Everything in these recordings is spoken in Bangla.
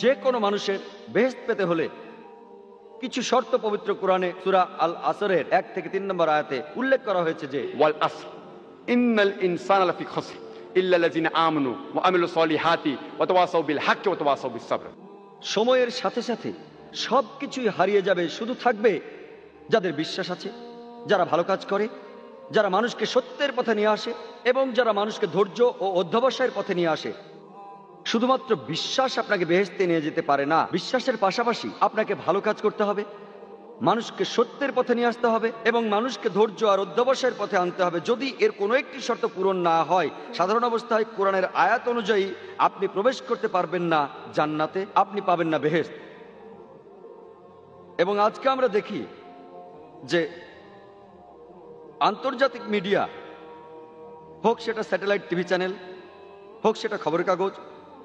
যে কোনো মানুষের বেহেশত পেতে হলে কিছু শর্ত পবিত্র কোরআনে সূরা আল আসরের 1 থেকে 3 নম্বর আয়াতে উল্লেখ করা হয়েছে যে ওয়াল আসর ইন্নাল ইনসানা লাফি খাসর ইল্লা আল্লাযিনা আমানু ওয়া আমিলুস সলিহাতি ওয়া তাওয়াসাউ বিল হাক্কি ওয়া তাওয়াসাউ বিস সাবর। সময়ের সাথে সাথে সব কিছুই হারিয়ে যাবে, শুধু থাকবে যাদের বিশ্বাস আছে, যারা ভালো কাজ করে, যারা মানুষকে সত্যের পথে নিয়ে আসে এবং যারা মানুষকে ধৈর্য ও অধ্যবসায়ের পথে নিয়ে আসে। শুধুমাত্র বিশ্বাস আপনাকে বেহেশতে নিয়ে যেতে পারে না, বিশ্বাসের পাশাপাশি আপনাকে ভালো কাজ করতে হবে, মানুষকে সত্যের পথে নিয়ে আসতে হবে এবং মানুষকে ধৈর্য আর অধ্যবসায়ের পথে আনতে হবে। যদি এর কোনো একটি শর্ত পূরণ না হয়, সাধারণ অবস্থায় কোরআনের আয়াত অনুযায়ী আপনি প্রবেশ করতে পারবেন না জান্নাতে, আপনি পাবেন না বেহেশত। এবং আজকে আমরা দেখি যে আন্তর্জাতিক মিডিয়া, হোক সেটা স্যাটেলাইট টিভি চ্যানেল, হোক সেটা খবরের কাগজ,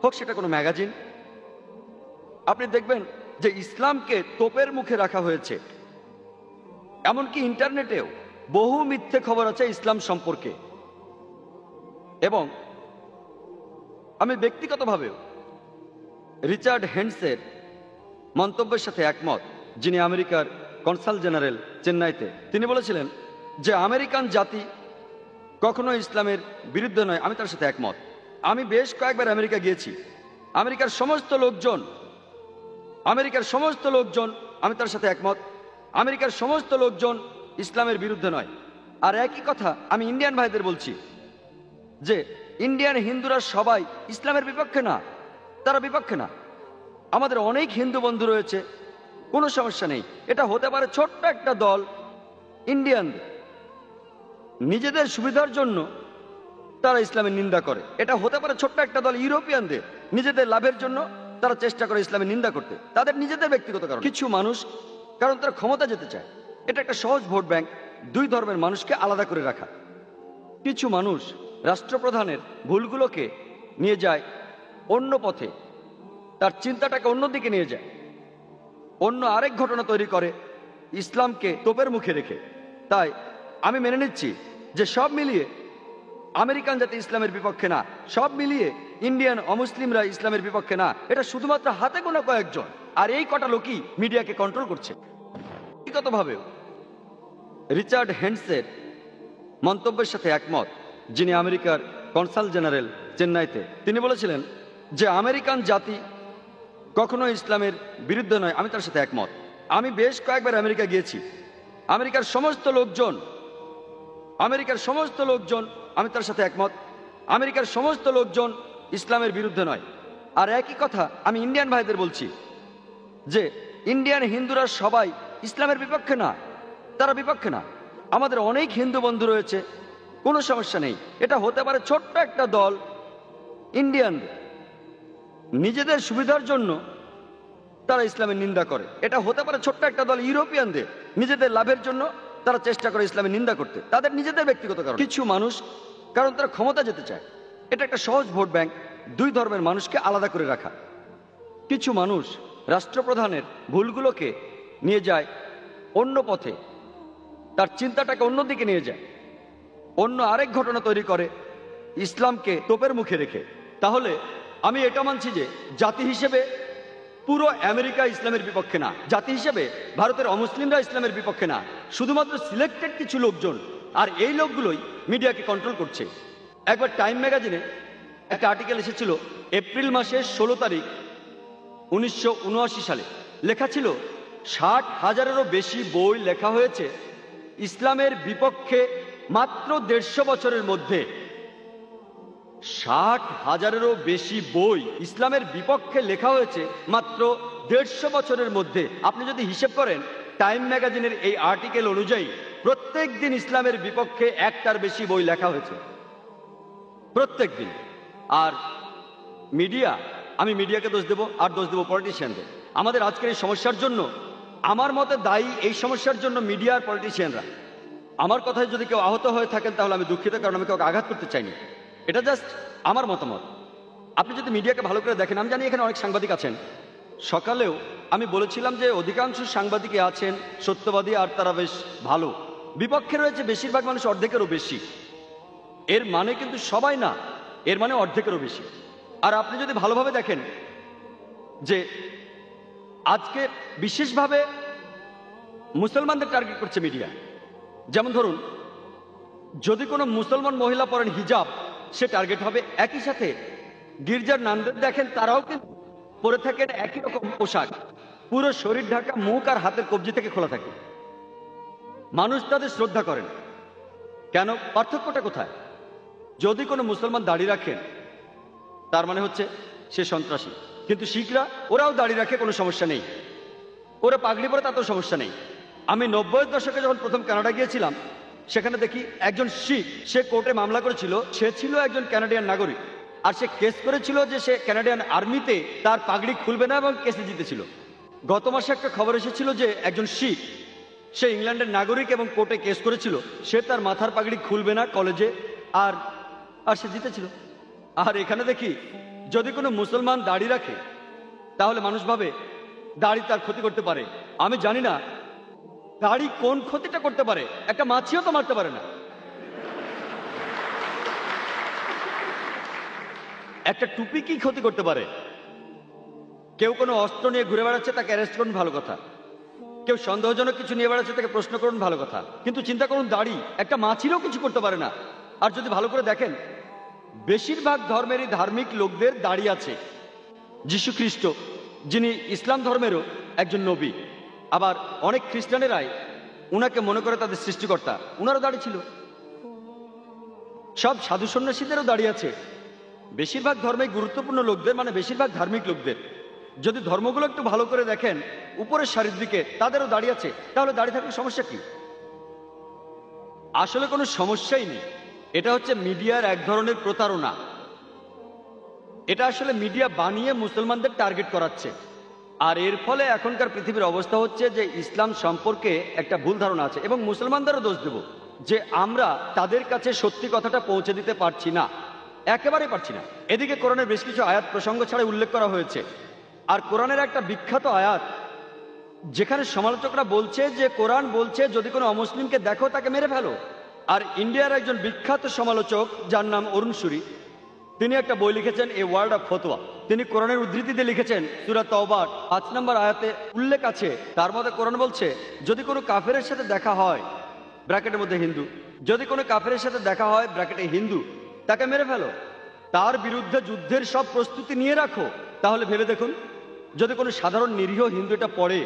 হোক সেটা কোনো ম্যাগাজিন, আপনি দেখবেন যে ইসলামকে তোপের মুখে রাখা হয়েছে। এমনকি ইন্টারনেটেও বহু মিথ্যে খবর আছে ইসলাম সম্পর্কে। এবং আমি ব্যক্তিগতভাবেও রিচার্ড হেন্ডসের মন্তব্যের সাথে একমত, যিনি আমেরিকার কনসাল জেনারেল চেন্নাইতে। তিনি বলেছিলেন যে আমেরিকান জাতি কখনো ইসলামের বিরুদ্ধে নয়। আমি তার সাথে একমত। আমি বেশ কয়েকবার আমেরিকা গিয়েছি। আমেরিকার সমস্ত লোকজন আমি তার সাথে একমত। আমেরিকার সমস্ত লোকজন ইসলামের বিরুদ্ধে নয়। আর একই কথা আমি ইন্ডিয়ান ভাইদের বলছি যে ইন্ডিয়ান হিন্দুরা সবাই ইসলামের বিপক্ষে না, তারা বিপক্ষে না। আমাদের অনেক হিন্দু বন্ধু রয়েছে, কোনো সমস্যা নেই। এটা হতে পারে ছোট্ট একটা দল ইন্ডিয়ানদের, নিজেদের সুবিধার জন্য তারা ইসলামের নিন্দা করে। এটা হতে পারে ছোট্ট একটা দল ইউরোপিয়ানদের, নিজেদের লাভের জন্য তারা চেষ্টা করে ইসলামের নিন্দা করতে, তাদের নিজেদের ব্যক্তিগত কারণ। কিছু মানুষ কারণ তারা ক্ষমতা যেতে চায়, এটা একটা সহজ ভোট ব্যাংক, দুই ধর্মের মানুষকে আলাদা করে রাখা। কিছু মানুষ রাষ্ট্রপ্রধানের ভুলগুলোকে নিয়ে যায় অন্য পথে, তার চিন্তাটাকে অন্যদিকে নিয়ে যায়, অন্য আরেক ঘটনা তৈরি করে ইসলামকে তোপের মুখে রেখে। তাই আমি মেনে নিচ্ছি যে সব মিলিয়ে আমেরিকান জাতি ইসলামের বিপক্ষে না, সব মিলিয়ে ইন্ডিয়ান অমুসলিমরা ইসলামের বিপক্ষে না। এটা শুধুমাত্র হাতে গোনা কয়েকজন, আর এই কটা লোকই মিডিয়াকে কন্ট্রোল করছে। ব্যক্তিগতভাবেও রিচার্ড হেন্ডসের মন্তব্যের সাথে একমত, যিনি আমেরিকার কনসাল জেনারেল চেন্নাইতে। তিনি বলেছিলেন যে আমেরিকান জাতি কখনো ইসলামের বিরুদ্ধে নয়। আমি তার সাথে একমত। আমি বেশ কয়েকবার আমেরিকা গিয়েছি। আমেরিকার সমস্ত লোকজন আমি তার সাথে একমত। আমেরিকার সমস্ত লোকজন ইসলামের বিরুদ্ধে নয়। আর একই কথা আমি ইন্ডিয়ান ভাইদের বলছি যে ইন্ডিয়ান হিন্দুরা সবাই ইসলামের বিপক্ষে না, তারা বিপক্ষে না। আমাদের অনেক হিন্দু বন্ধু রয়েছে, কোনো সমস্যা নেই। এটা হতে পারে ছোট্ট একটা দল ইন্ডিয়ানদের, নিজেদের সুবিধার জন্য তারা ইসলামের নিন্দা করে। এটা হতে পারে ছোট্ট একটা দল ইউরোপিয়ানদের, নিজেদের লাভের জন্য তারা চেষ্টা করে ইসলামের নিন্দা করতে, তাদের নিজেদের ব্যক্তিগত কারণ। কিছু মানুষ কারণ তারা ক্ষমতা যেতে চায়, এটা একটা সহজ ভোট ব্যাংক, দুই ধর্মের মানুষকে আলাদা করে রাখা। কিছু মানুষ রাষ্ট্রপ্রধানের ভুলগুলোকে নিয়ে যায় অন্য পথে, তার চিন্তাটাকে অন্যদিকে নিয়ে যায়, অন্য আরেক ঘটনা তৈরি করে ইসলামকে তোপের মুখে রেখে। তাহলে আমি এটা মানছি যে জাতি হিসেবে পুরো আমেরিকা ইসলামের বিপক্ষে না, জাতি হিসেবে ভারতের অমুসলিমরা ইসলামের বিপক্ষে না, শুধুমাত্র সিলেক্টেড কিছু লোকজন, আর এই লোকগুলোই মিডিয়াকে কন্ট্রোল করছে। একবার টাইম ম্যাগাজিনে একটা আর্টিকেল এসেছিল এপ্রিল মাসের 16 তারিখ 1979 সালে। লেখা ছিল 60,000-এরও বেশি বই লেখা হয়েছে ইসলামের বিপক্ষে মাত্র 150 বছরের মধ্যে। 60,000-এরও বেশি বই ইসলামের বিপক্ষে লেখা হয়েছে মাত্র 150 বছরের মধ্যে। আপনি যদি হিসেব করেন টাইম ম্যাগাজিনের এই আর্টিকেল অনুযায়ী প্রত্যেক দিন ইসলামের বিপক্ষে একটার বেশি বই লেখা হয়েছে, প্রত্যেক দিন। আর মিডিয়া, আমি মিডিয়াকে দোষ দেব আর দোষ দেব পলিটিশিয়ানদের। আমাদের আজকের এই সমস্যার জন্য আমার মতে দায়ী এই সমস্যার জন্য মিডিয়া আর পলিটিশিয়ানরা। আমার কথায় যদি কেউ আহত হয়ে থাকেন তাহলে আমি দুঃখিত, কারণ আমি কাউকে আঘাত করতে চাইনি। এটা জাস্ট আমার মতামত। আপনি যদি মিডিয়াকে ভালো করে দেখেন, আমি জানি এখানে অনেক সাংবাদিক আছেন, সকালেও আমি বলেছিলাম যে অধিকাংশ সাংবাদিকই আছেন সত্যবাদী আর তারা বেশ ভালো। বিপক্ষে রয়েছে বেশিরভাগ মানুষ, অর্ধেকেরও বেশি। এর মানে কিন্তু সবাই না, এর মানে অর্ধেকেরও বেশি। আর আপনি যদি ভালোভাবে দেখেন যে আজকে বিশেষভাবে মুসলমানদের টার্গেট করছে মিডিয়া। যেমন ধরুন, যদি কোনো মুসলমান মহিলা পরেন হিজাব, সে টার্গেট হবে। একই সাথে গির্জার নানদের দেখেন, তারাও কিন্তু পরে থাকেন একই রকম পোশাক, পুরো শরীর ঢাকা, মুখ আর হাতের কবজি থেকে খোলা থাকে। মানুষ তাদের শ্রদ্ধা করেন কেন? পার্থক্যটা কোথায়? যদি কোনো মুসলমান দাড়ি রাখেন, তার মানে হচ্ছে সে সন্ত্রাসী। কিন্তু শিখরা, ওরাও দাড়ি রাখে, কোনো সমস্যা নেই। ওরা পাগড়ি পরে, তাতেও সমস্যা নেই। আমি 90-এর দশকে যখন প্রথম কানাডা গিয়েছিলাম, সেখানে দেখি একজন শিখ, সে কোর্টে মামলা করেছিল। সে ছিল একজন কানাডিয়ান নাগরিক, আর সে কেস করেছিল যে সে কানাডিয়ান আর্মিতে তার পাগড়ি খুলবে না, এবং কেসে জিতেছিল। গত মাসে একটা খবর এসেছিল যে একজন শিখ, সে ইংল্যান্ডের নাগরিক এবং কোর্টে কেস করেছিল, সে তার মাথার পাগড়ি খুলবে না কলেজে, আর আর সে জিতেছিল। আর এখানে দেখি যদি কোনো মুসলমান দাড়ি রাখে, তাহলে মানুষ ভাবে দাড়ি তার ক্ষতি করতে পারে। আমি জানি না দাড়ি কোন ক্ষতিটা করতে পারে, একটা মাছিও তো মারতে পারে না। একটা টুপি কি ক্ষতি করতে পারে? কেউ কোনো অস্ত্র নিয়ে ঘুরে বেড়াচ্ছে, তাকে অ্যারেস্ট করুন, ভালো কথা। কেউ সন্দেহজনক কিছু নিয়ে বেড়াচ্ছে, তাকে প্রশ্ন করুন, ভালো কথা। কিন্তু চিন্তা করুন, দাড়ি একটা মাছিরও কিছু করতে পারে না। আর যদি ভালো করে দেখেন, বেশিরভাগ ধর্মেরই ধার্মিক লোকদের দাড়ি আছে। যীশু খ্রিস্ট, যিনি ইসলাম ধর্মেরও একজন নবী, আবার অনেক খ্রিস্টানেরাই উনাকে মনে করে তাদের সৃষ্টিকর্তা, উনারও দাড়ি ছিল। সব সাধু সন্ন্যাসীদেরও দাড়ি আছে। বেশিরভাগ ধর্মে গুরুত্বপূর্ণ লোকদের, মানে বেশিরভাগ ধার্মিক লোকদের, যদি ধর্মগুলো একটু ভালো করে দেখেন, উপরের সারির দিকে তাদেরও দাড়ি আছে। তাহলে দাড়ি থাকলে সমস্যা কি? আসলে কোনো সমস্যাই নেই। এটা হচ্ছে মিডিয়ার এক ধরনের প্রতারণা। এটা আসলে মিডিয়া বানিয়ে মুসলমানদের টার্গেট করাচ্ছে। আর এর ফলে এখনকার পৃথিবীর অবস্থা হচ্ছে যে ইসলাম সম্পর্কে একটা ভুল ধারণা আছে, এবং মুসলমানদেরও দোষ দেব যে আমরা তাদের কাছে সত্যি কথাটা পৌঁছে দিতে পারছি না, একেবারেই পারছি না। এদিকে কোরআনের বেশ কিছু আয়াত প্রসঙ্গ ছাড়াই উল্লেখ করা হয়েছে। আর কোরআনের একটা বিখ্যাত আয়াত, যেখানে সমালোচকরা বলছে যে কোরআন বলছে যদি কোনো অমুসলিমকে দেখো তাকে মেরে ফেলো। আর ইন্ডিয়ার একজন বিখ্যাত সমালোচক, যার নাম অরুণ সুরি, তিনি একটা বই লিখেছেন, এ ওয়ার্ল্ড অফ ফতোয়া। তিনি কোরআনের উদ্ধৃতিতে লিখেছেন, সূরা তাওবার 5 নম্বর আয়াতে উল্লেখ আছে, তার মধ্যে কোরআন বলছে যদি কোনো কাফেরের সাথে দেখা হয়, ব্র্যাকেটের মধ্যে হিন্দু, যদি কোনো কাফেরের সাথে দেখা হয়, ব্র্যাকেটে হিন্দু, তাকে মেরে ফেলো, তার বিরুদ্ধে যুদ্ধের সব প্রস্তুতি নিয়ে রাখো। তাহলে ভেবে দেখুন, যদি কোনো সাধারণ নিরীহ হিন্দু এটা পড়ে,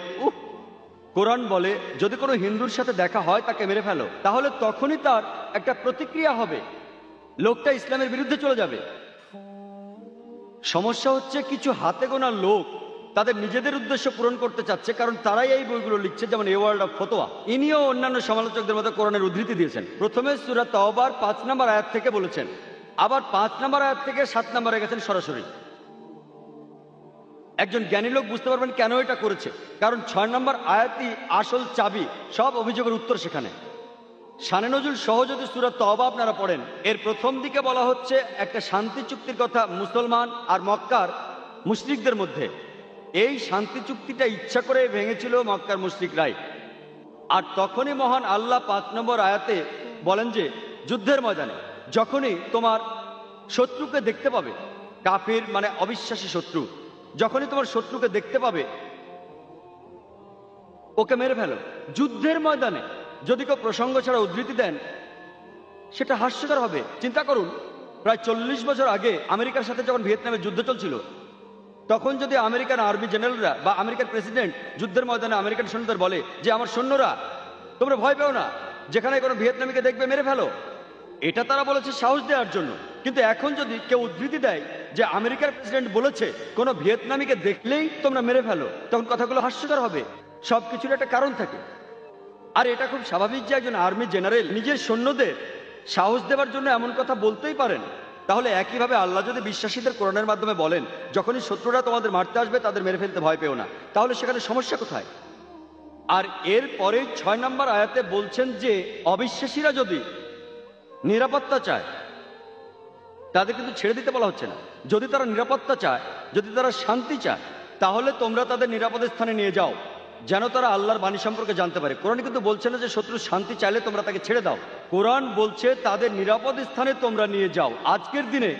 কোরআন বলে যদি কোনো হিন্দুর সাথে দেখা হয় তাকে মেরে ফেলো, তাহলে তখনই তার একটা প্রতিক্রিয়া হবে, লোকটা ইসলামের বিরুদ্ধে চলে যাবে। সমস্যা হচ্ছে কিছু হাতে গোনা লোক তাদের নিজেদের উদ্দেশ্য পূরণ করতে চাচ্ছে, কারণ তারাই এই বইগুলো লিখছে, যেমন এ ওয়ার্ল্ড অফ ফতোয়া। ইনিও অন্যান্য সমালোচকদের মতো কোরআনের উদ্ধৃতি দিয়েছেন। প্রথমে সূরা তাওবার 5 নম্বর আয়াত থেকে বলেছেন, আবার 5 নম্বর আয়াত থেকে 7 নম্বরে গেছেন সরাসরি। একজন জ্ঞানী লোক বুঝতে পারবেন কেন এটা করেছে, কারণ 6 নম্বর আয়াতই আসল চাবি, সব অভিযোগের উত্তর সেখানে। শানে নজুল সহ যদি সূরা তওবা আপনারা পড়েন, এর প্রথম দিকে বলা হচ্ছে একটা শান্তি চুক্তির কথা মুসলমান আর মক্কার মুশরিকদের মধ্যে। এই শান্তি চুক্তিটা ইচ্ছা করে ভেঙেছিল মক্কার মুশরিকরাই। আর তখনই মহান আল্লাহ 5 নম্বর আয়াতে বলেন যে যুদ্ধের ময়দানে যখনই তোমার শত্রুকে দেখতে পাবে, কাফির মানে অবিশ্বাসী শত্রু, যখনই তোমার শত্রুকে দেখতে পাবে ওকে মেরে ফেলো। যুদ্ধের ময়দানে যদি কেউ প্রসঙ্গ ছাড়া উদ্ধৃতি দেন, সেটা হাস্যকর হবে। চিন্তা করুন, প্রায় 40 বছর আগে আমেরিকার সাথে যখন ভিয়েতনামের যুদ্ধ চলছিল, তখন যদি আমেরিকান আর্মি জেনারেলরা বা আমেরিকান প্রেসিডেন্ট যুদ্ধের ময়দানে আমেরিকান সৈন্যদের বলে যে আমার সৈন্যরা তোমরা ভয় পেও না, যেখানে কোনো ভিয়েতনামীকে দেখবে মেরে ফেলো, এটা তারা বলেছে সাহস দেওয়ার জন্য। কিন্তু এখন যদি কেউ উদ্ধৃতি দেয় যে আমেরিকার প্রেসিডেন্ট বলেছে কোনো ভিয়েতনামীকে দেখলেই তোমরা মেরে ফেলো, তখন কথাগুলো হাস্যকর হবে। সবকিছুর একটা কারণ থাকে। আর এটা খুব স্বাভাবিক যে একজন আর্মি জেনারেল নিজের সৈন্যদের সাহস দেওয়ার জন্য এমন কথা বলতেই পারেন। তাহলে একইভাবে আল্লাহ যদি বিশ্বাসীদের কোরআনের মাধ্যমে বলেন যখনই শত্রুরা তোমাদের মারতে আসবে তাদের মেরে ফেলতে ভয় পেও না, তাহলে সেখানে সমস্যা কোথায়? আর এর পরে 6 নম্বর আয়াতে বলছেন যে অবিশ্বাসীরা যদি নিরাপত্তা চায়, তাদের কিন্তু ছেড়ে দিতে বলা হচ্ছে না। যদি তারা নিরাপত্তা চায়, যদি তারা শান্তি চায়, তাহলে তোমরা তাদের নিরাপদের স্থানে নিয়ে যাও, যেন তারা আল্লাহর বাণী সম্পর্কে জানতে পারে। কোরআন কিন্তু বলছে না যে শত্রু শান্তি চাইলে তোমরা তাকে ছেড়ে দাও। কোরআন বলছে তাদের নিরাপদ স্থানে তোমরা নিয়ে যাও। আজকের দিনে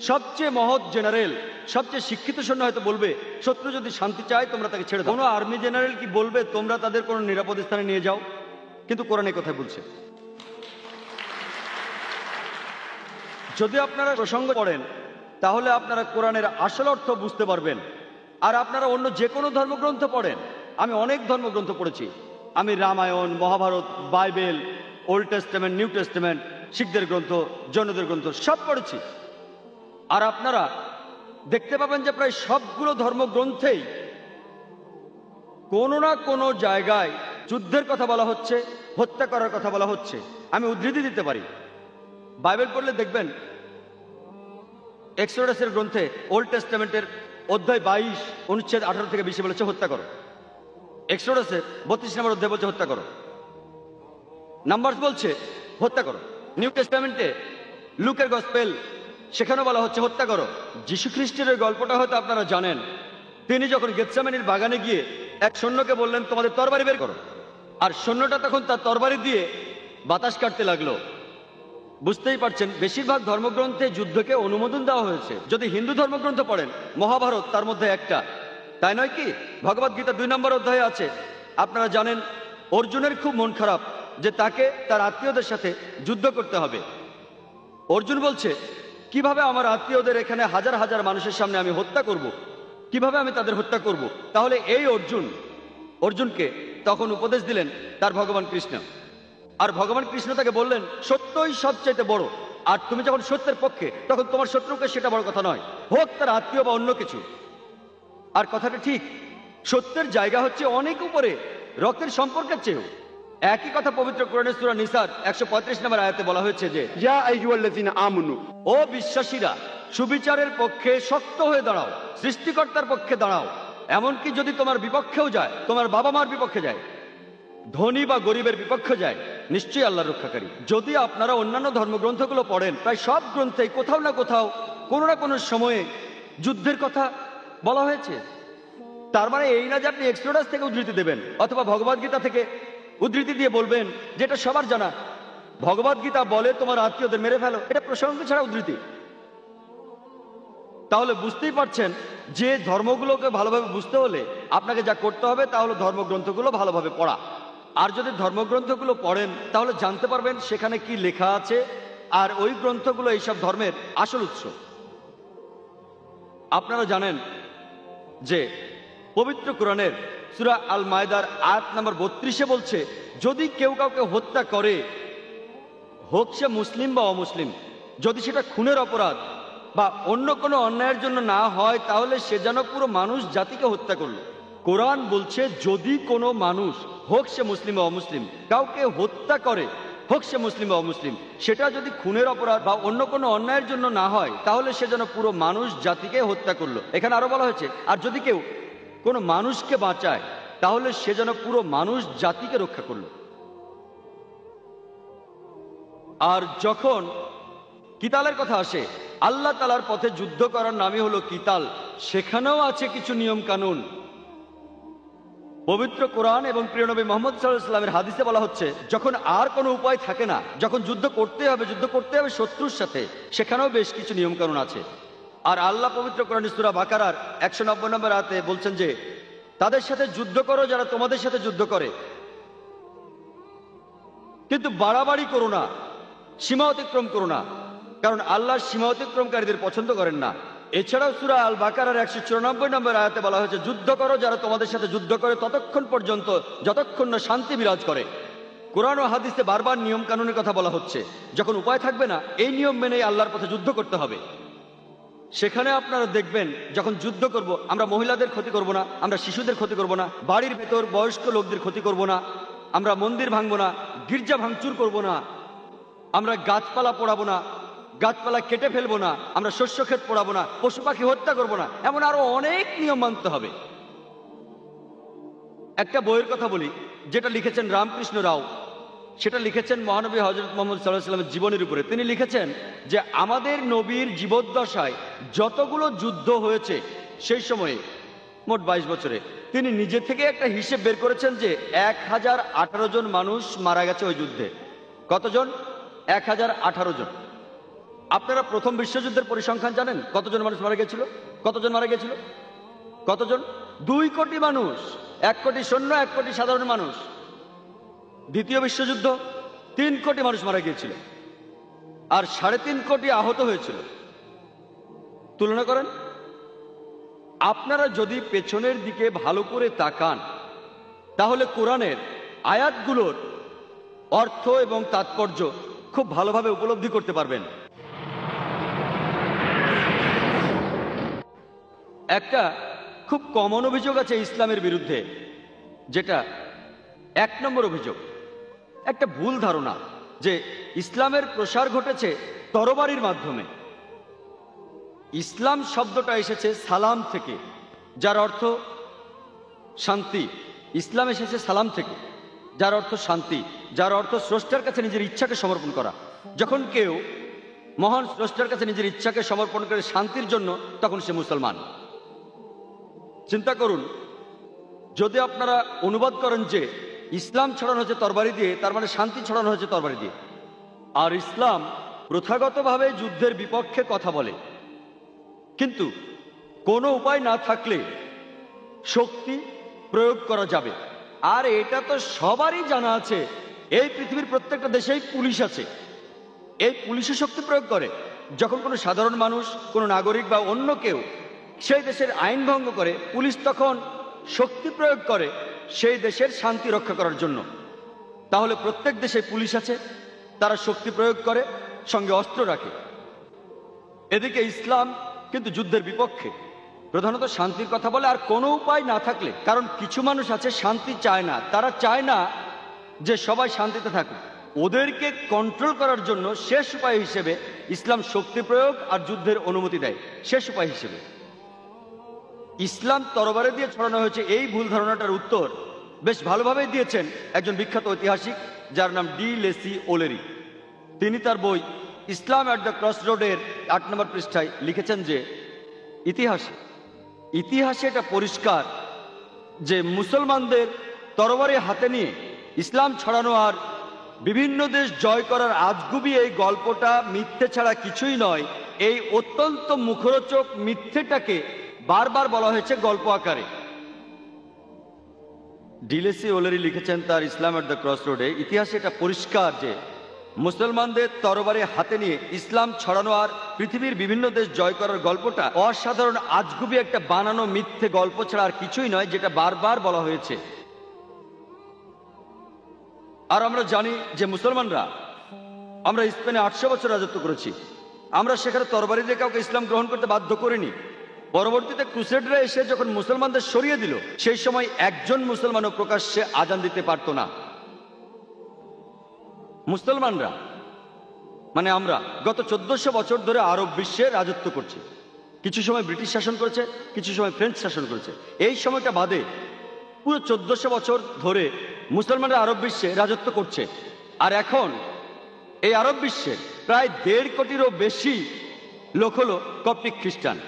সবচেয়ে মহৎ জেনারেল, সবচেয়ে শিক্ষিত সৈন্য হয়তো বলবে শত্রু যদি শান্তি চায় তোমরা তাকে ছেড়ে দাও। কোনো আর্মি জেনারেল কি বলবে তোমরা তাদের কোনো নিরাপদ স্থানে নিয়ে যাও? কিন্তু কোরআন এই কথাই বলছে। যদি আপনারা প্রসঙ্গ পড়েন তাহলে আপনারা কোরআনের আসল অর্থ বুঝতে পারবেন। আর আপনারা অন্য যে কোনো ধর্মগ্রন্থ পড়েন, আমি অনেক ধর্মগ্রন্থ পড়েছি, আমি Ramayana, Mahabharata, Bible, old testament, new testament, শিখদের গ্রন্থ, জৈনদের গ্রন্থ সব পড়েছি। আর আপনারা দেখতে পাবেন যে প্রায় সবগুলো ধর্মগ্রন্থেই কোনো না কোনো জায়গায় যুদ্ধের কথা বলা হচ্ছে, হত্যা করার কথা বলা হচ্ছে। আমি উদ্ধৃতি দিতে পারি, বাইবেল পড়লে দেখবেন এক্সোডাসের গ্রন্থে ওল্ড টেস্টামেন্টের অধ্যায় 22 অনুচ্ছেদ 18 থেকে 20 বলেছে হত্যা করো। এক্সোডাসের 32 নম্বর অধ্যায় বলছে হত্যা করো। নাম্বারস বলছে হত্যা করো। নিউ টেস্টামেন্টে লুকের গসপেল সেখানেও বলা হচ্ছে হত্যা করো। যীশু খ্রিস্টের এই গল্পটা হয়তো আপনারা জানেন। তিনি যখন গেতসেমানির বাগানে গিয়ে এক সৈন্যকে বললেন তোমাদের তরবারি বের করো, আর সৈন্যটা তখন তার তরবারি দিয়ে বাতাস কাটতে লাগলো। বুঝতেই পারছেন বেশিরভাগ ধর্মগ্রন্থে যুদ্ধকে অনুমোদন দেওয়া হয়েছে। যদি হিন্দু ধর্মগ্রন্থ পড়েন, মহাভারত তার মধ্যে একটা, তাই নয় কি? ভগবদ গীতা 2 নম্বর অধ্যায়ে আছে, আপনারা জানেন অর্জুনের খুব মন খারাপ যে তাকে তার আত্মীয়দের সাথে যুদ্ধ করতে হবে। অর্জুন বলছে কিভাবে আমার আত্মীয়দের এখানে হাজার হাজার মানুষের সামনে আমি হত্যা করব, কিভাবে আমি তাদের হত্যা করব? তাহলে এই অর্জুনকে তখন উপদেশ দিলেন তার ভগবান কৃষ্ণ। আর ভগবান কৃষ্ণ তাকে বললেন সত্যই সবচাইতে বড়, আর তুমি যখন সত্যের পক্ষে তখন তোমার শত্রুকে সেটা বড় কথা নয়, হোক তার আত্মীয় বা অন্য কিছু। আর কথাটা ঠিক, সত্যের জায়গা হচ্ছে অনেক উপরে, রক্তের সম্পর্কের চেয়েও। একই কথা পবিত্র কোরআনের সূরা নিসার 135 নম্বর আয়াতে বলা হয়েছে যে ইয়া আইয়ুহাল্লাযিনা আমানু, ও বিশ্বাসীরা সুবিচারের পক্ষে শক্ত হয়ে দাঁড়াও, সৃষ্টিকর্তার পক্ষে দাঁড়াও। এমনকি যদি তোমার বিপক্ষেও যায়, তোমার বাবা মার বিপক্ষে যায়, ধনী বা গরিবের বিপক্ষে যায়, নিশ্চয়ই আল্লাহর রক্ষাকারী। যদি আপনারা অন্যান্য ধর্মগ্রন্থগুলো পড়েন, প্রায় সব গ্রন্থেই কোথাও না কোথাও কোনো না কোনো সময়ে যুদ্ধের কথা বলা হয়েছে। তার মানে এই না যে আপনি এক্সোডাস থেকে উদ্ধৃতি দেবেন অথবা ভগবদ গীতা থেকে উদ্ধৃতি দিয়ে বলবেন, যেটা সবার জানা, ভগবদ গীতা বলে তোমার আত্মীয়দের মেরে ফেলো, এটা প্রসঙ্গ ছাড়া উদ্ধৃতি। তাহলে বুঝতেই পারছেন যে ধর্মগুলোকে ভালোভাবে বুঝতে হলে আপনাকে যা করতে হবে তা হলো ধর্মগ্রন্থগুলো ভালোভাবে পড়া। আর যদি ধর্মগ্রন্থগুলো পড়েন তাহলে জানতে পারবেন সেখানে কি লেখা আছে, আর ওই গ্রন্থগুলো এইসব ধর্মের আসল উৎস। আপনারা জানেন যে পবিত্র কোরআনের সূরা আল মায়দার আয়াত নম্বর 32-এ বলছে যদি কেউ কাউকে হত্যা করে, হোক সে মুসলিম বা অমুসলিম, যদি সেটা খুনের অপরাধ বা অন্য কোনো অন্যায়ের জন্য না হয়, তাহলে সে যেন পুরো মানুষ জাতিকে হত্যা করলো। কোরআন বলছে যদি কোনো মানুষ, হোক সে মুসলিম বা অমুসলিম, কাউকে হত্যা করে, হোক সে মুসলিম বা অমুসলিম, সেটা যদি খুনের অপরাধ বা অন্য কোনো অন্যায়ের জন্য না হয়, তাহলে সে যেন পুরো মানুষ জাতিকে হত্যা করলো। এখানে আরো বলা হয়েছে আর যদি কেউ কোনো মানুষকে বাঁচায়, তাহলে সে যেন পুরো মানুষ জাতিকে রক্ষা করলো। আর যখন কিতালের কথা আসে, আল্লাহ তাআলার পথে যুদ্ধ করার নামই হলো কিতাল। সেখানেও আছে কিছু নিয়ম কানুন। পবিত্র কোরআন এবং প্রিয় নবী মুহাম্মদ সাল্লাল্লাহু আলাইহি ওয়াসাল্লামের হাদিসে বলা হচ্ছে যখন আর কোনো উপায় থাকে না, যখন যুদ্ধ করতে হবে শত্রুর সাথে, সেখানেও বেশ কিছু নিয়ম কানুন আছে। আর আল্লাহ পবিত্র কোরআনের সূরা বাকারার 190 নম্বর আয়াতে বলছেন যে তাদের সাথে যুদ্ধ করো যারা তোমাদের সাথে যুদ্ধ করে, কিন্তু বাড়াবাড়ি করো না, সীমা অতিক্রম করো না, কারণ আল্লাহ সীমা অতিক্রমকারীদের পছন্দ করেন না। এছাড়াও সূরা আল বাকারার 194 নম্বর আয়াতে বলা হয়েছে যুদ্ধ করো যারা তোমাদের সাথে যুদ্ধ করে ততক্ষণ পর্যন্ত যতক্ষণ না শান্তি বিরাজ করে। কোরআন ও হাদিসে বারবার নিয়ম কানুনের কথা বলা হচ্ছে। যখন উপায় থাকবে না, এই নিয়ম মেনেই আল্লাহর পথে যুদ্ধ করতে হবে। সেখানে আপনারা দেখবেন যখন যুদ্ধ করব, আমরা মহিলাদের ক্ষতি করব না, আমরা শিশুদের ক্ষতি করব না, বাড়ির ভেতর বয়স্ক লোকদের ক্ষতি করব না, আমরা মন্দির ভাঙব না, গির্জা ভাঙচুর করব না, আমরা গাছপালা পোড়াবো না, গাছপালা কেটে ফেলবো না, আমরা শস্য ক্ষেত পোড়াবো না, পশু পাখি হত্যা করবো না, এমন আরো অনেক নিয়ম মানতে হবে। একটা বইয়ের কথা বলি যেটা লিখেছেন রামকৃষ্ণ রাও, সেটা লিখেছেন মহানবী হযরত মুহাম্মদ সাল্লাল্লাহু আলাইহি ওয়াসাল্লামের জীবনের উপরে। তিনি লিখেছেন যে আমাদের নবীর জীবদ্দশায় যতগুলো যুদ্ধ হয়েছে সেই সময়ে মোট 22 বছরে, তিনি নিজে থেকে একটা হিসেব বের করেছেন যে 1018 জন মানুষ মারা গেছে ওই যুদ্ধে। কতজন? 1018 জন। আপনারা প্রথম বিশ্বযুদ্ধের পরিসংখ্যান জানেন? কতজন মানুষ মারা গেছিল? কতজন মারা গেছিল? কতজন? 2 কোটি মানুষ, 1 কোটি সৈন্য, 1 কোটি সাধারণ মানুষ। দ্বিতীয় বিশ্বযুদ্ধ 3 কোটি মানুষ মারা গিয়েছিল আর 3.5 কোটি আহত হয়েছিল। তুলনা করেন। আপনারা যদি পেছনের দিকে ভালো করে তাকান তাহলে কোরআনের আয়াতগুলোর অর্থ এবং তাৎপর্য খুব ভালোভাবে উপলব্ধি করতে পারবেন। একটা খুব কমন অভিযোগ আছে ইসলামের বিরুদ্ধে, যেটা 1 নম্বর অভিযোগ, একটা ভুল ধারণা যে ইসলামের প্রসার ঘটেছে তরবারির মাধ্যমে। ইসলাম শব্দটা এসেছে সালাম থেকে, যার অর্থ শান্তি। ইসলাম এসেছে সালাম থেকে, যার অর্থ শান্তি, যার অর্থ স্রষ্টার কাছে নিজের ইচ্ছাকে সমর্পণ করা। যখন কেউ মহান স্রষ্টার কাছে নিজের ইচ্ছাকে সমর্পণ করে শান্তির জন্য, তখন সে মুসলমান। চিন্তা করুন, যদি আপনারা অনুবাদ করেন যে ইসলাম ছড়ানো হয়েছে তরবারি দিয়ে, তার মানে শান্তি ছড়ানো হয়েছে তরবারি দিয়ে। আর ইসলাম প্রথাগতভাবে যুদ্ধের বিপক্ষে কথা বলে, কিন্তু কোনো উপায় না থাকলে শক্তি প্রয়োগ করা যাবে। আর এটা তো সবারই জানা আছে, এই পৃথিবীর প্রত্যেকটা দেশেই পুলিশ আছে। এই পুলিশে শক্তি প্রয়োগ করে যখন কোনো সাধারণ মানুষ, কোনো নাগরিক বা অন্য কেউ সেই দেশের আইন ভঙ্গ করে, পুলিশ তখন শক্তি প্রয়োগ করে সেই দেশের শান্তি রক্ষা করার জন্য। তাহলে প্রত্যেক দেশে পুলিশ আছে, তারা শক্তি প্রয়োগ করে, সঙ্গে অস্ত্র রাখে। এদিকে ইসলাম কিন্তু যুদ্ধের বিপক্ষে, প্রধানত শান্তির কথা বলে। আর কোনো উপায় না থাকলে, কারণ কিছু মানুষ আছে শান্তি চায় না, তারা চায় না যে সবাই শান্তিতে থাকুক, ওদেরকে কন্ট্রোল করার জন্য শেষ উপায় হিসেবে ইসলাম শক্তি প্রয়োগ আর যুদ্ধের অনুমতি দেয়। শেষ উপায় হিসেবে ইসলাম তরবারি দিয়ে ছড়ানো হয়েছে, এই ভুল ধারণাটার উত্তর বেশ ভালোভাবেই দিয়েছেন একজন বিখ্যাত ঐতিহাসিক, যার নাম ডি লেসি ওলেরি। তিনি তার বই ইসলাম অ্যাট দ্য ক্রস রোডের 8 নম্বর পৃষ্ঠায় লিখেছেন যে ইতিহাসে এটা পরিষ্কার যে মুসলমানদের তরবারি হাতে নিয়ে ইসলাম ছড়ানো আর বিভিন্ন দেশ জয় করার আজগুবি এই গল্পটা মিথ্যে ছাড়া কিছুই নয়। এই অত্যন্ত মুখরোচক মিথ্যেটাকে বারবার বলা হয়েছে গল্প আকারে। ডিলেসি ওলেরি লিখেছেন তার ইসলাম অ্যাট দ্য ক্রস রোডে, ইতিহাসে এটা পরিষ্কার যে মুসলমানদের তরবারি হাতে নিয়ে ইসলাম ছড়ানো আর পৃথিবীর বিভিন্ন দেশ জয় করার গল্পটা অসাধারণ আজগুবি একটা বানানো মিথ্যে গল্প ছাড়া আর কিছুই নয়, যেটা বারবার বলা হয়েছে। আর আমরা জানি যে মুসলমানরা, আমরা স্পেনে 800 বছর রাজত্ব করেছি, আমরা সেখানে তরবারি দিয়ে কাউকে ইসলাম গ্রহণ করতে বাধ্য করিনি। পরবর্তীতে ক্রুসেডরা এসে যখন মুসলমানদের সরিয়ে দিল, সেই সময় একজন মুসলমানও প্রকাশ্যে আজান দিতে পারত না। মুসলমানরা মানে আমরা গত 1400 বছর ধরে আরব বিশ্বে রাজত্ব করছি। কিছু সময় ব্রিটিশ শাসন করেছে, কিছু সময় ফ্রেঞ্চ শাসন করেছে। এই সময়টা বাদে পুরো 1400 বছর ধরে মুসলমানরা আরব বিশ্বে রাজত্ব করছে। আর এখন এই আরব বিশ্বের প্রায় 1.5 কোটিরও বেশি লোক হলো কপ্টিক খ্রিস্টান।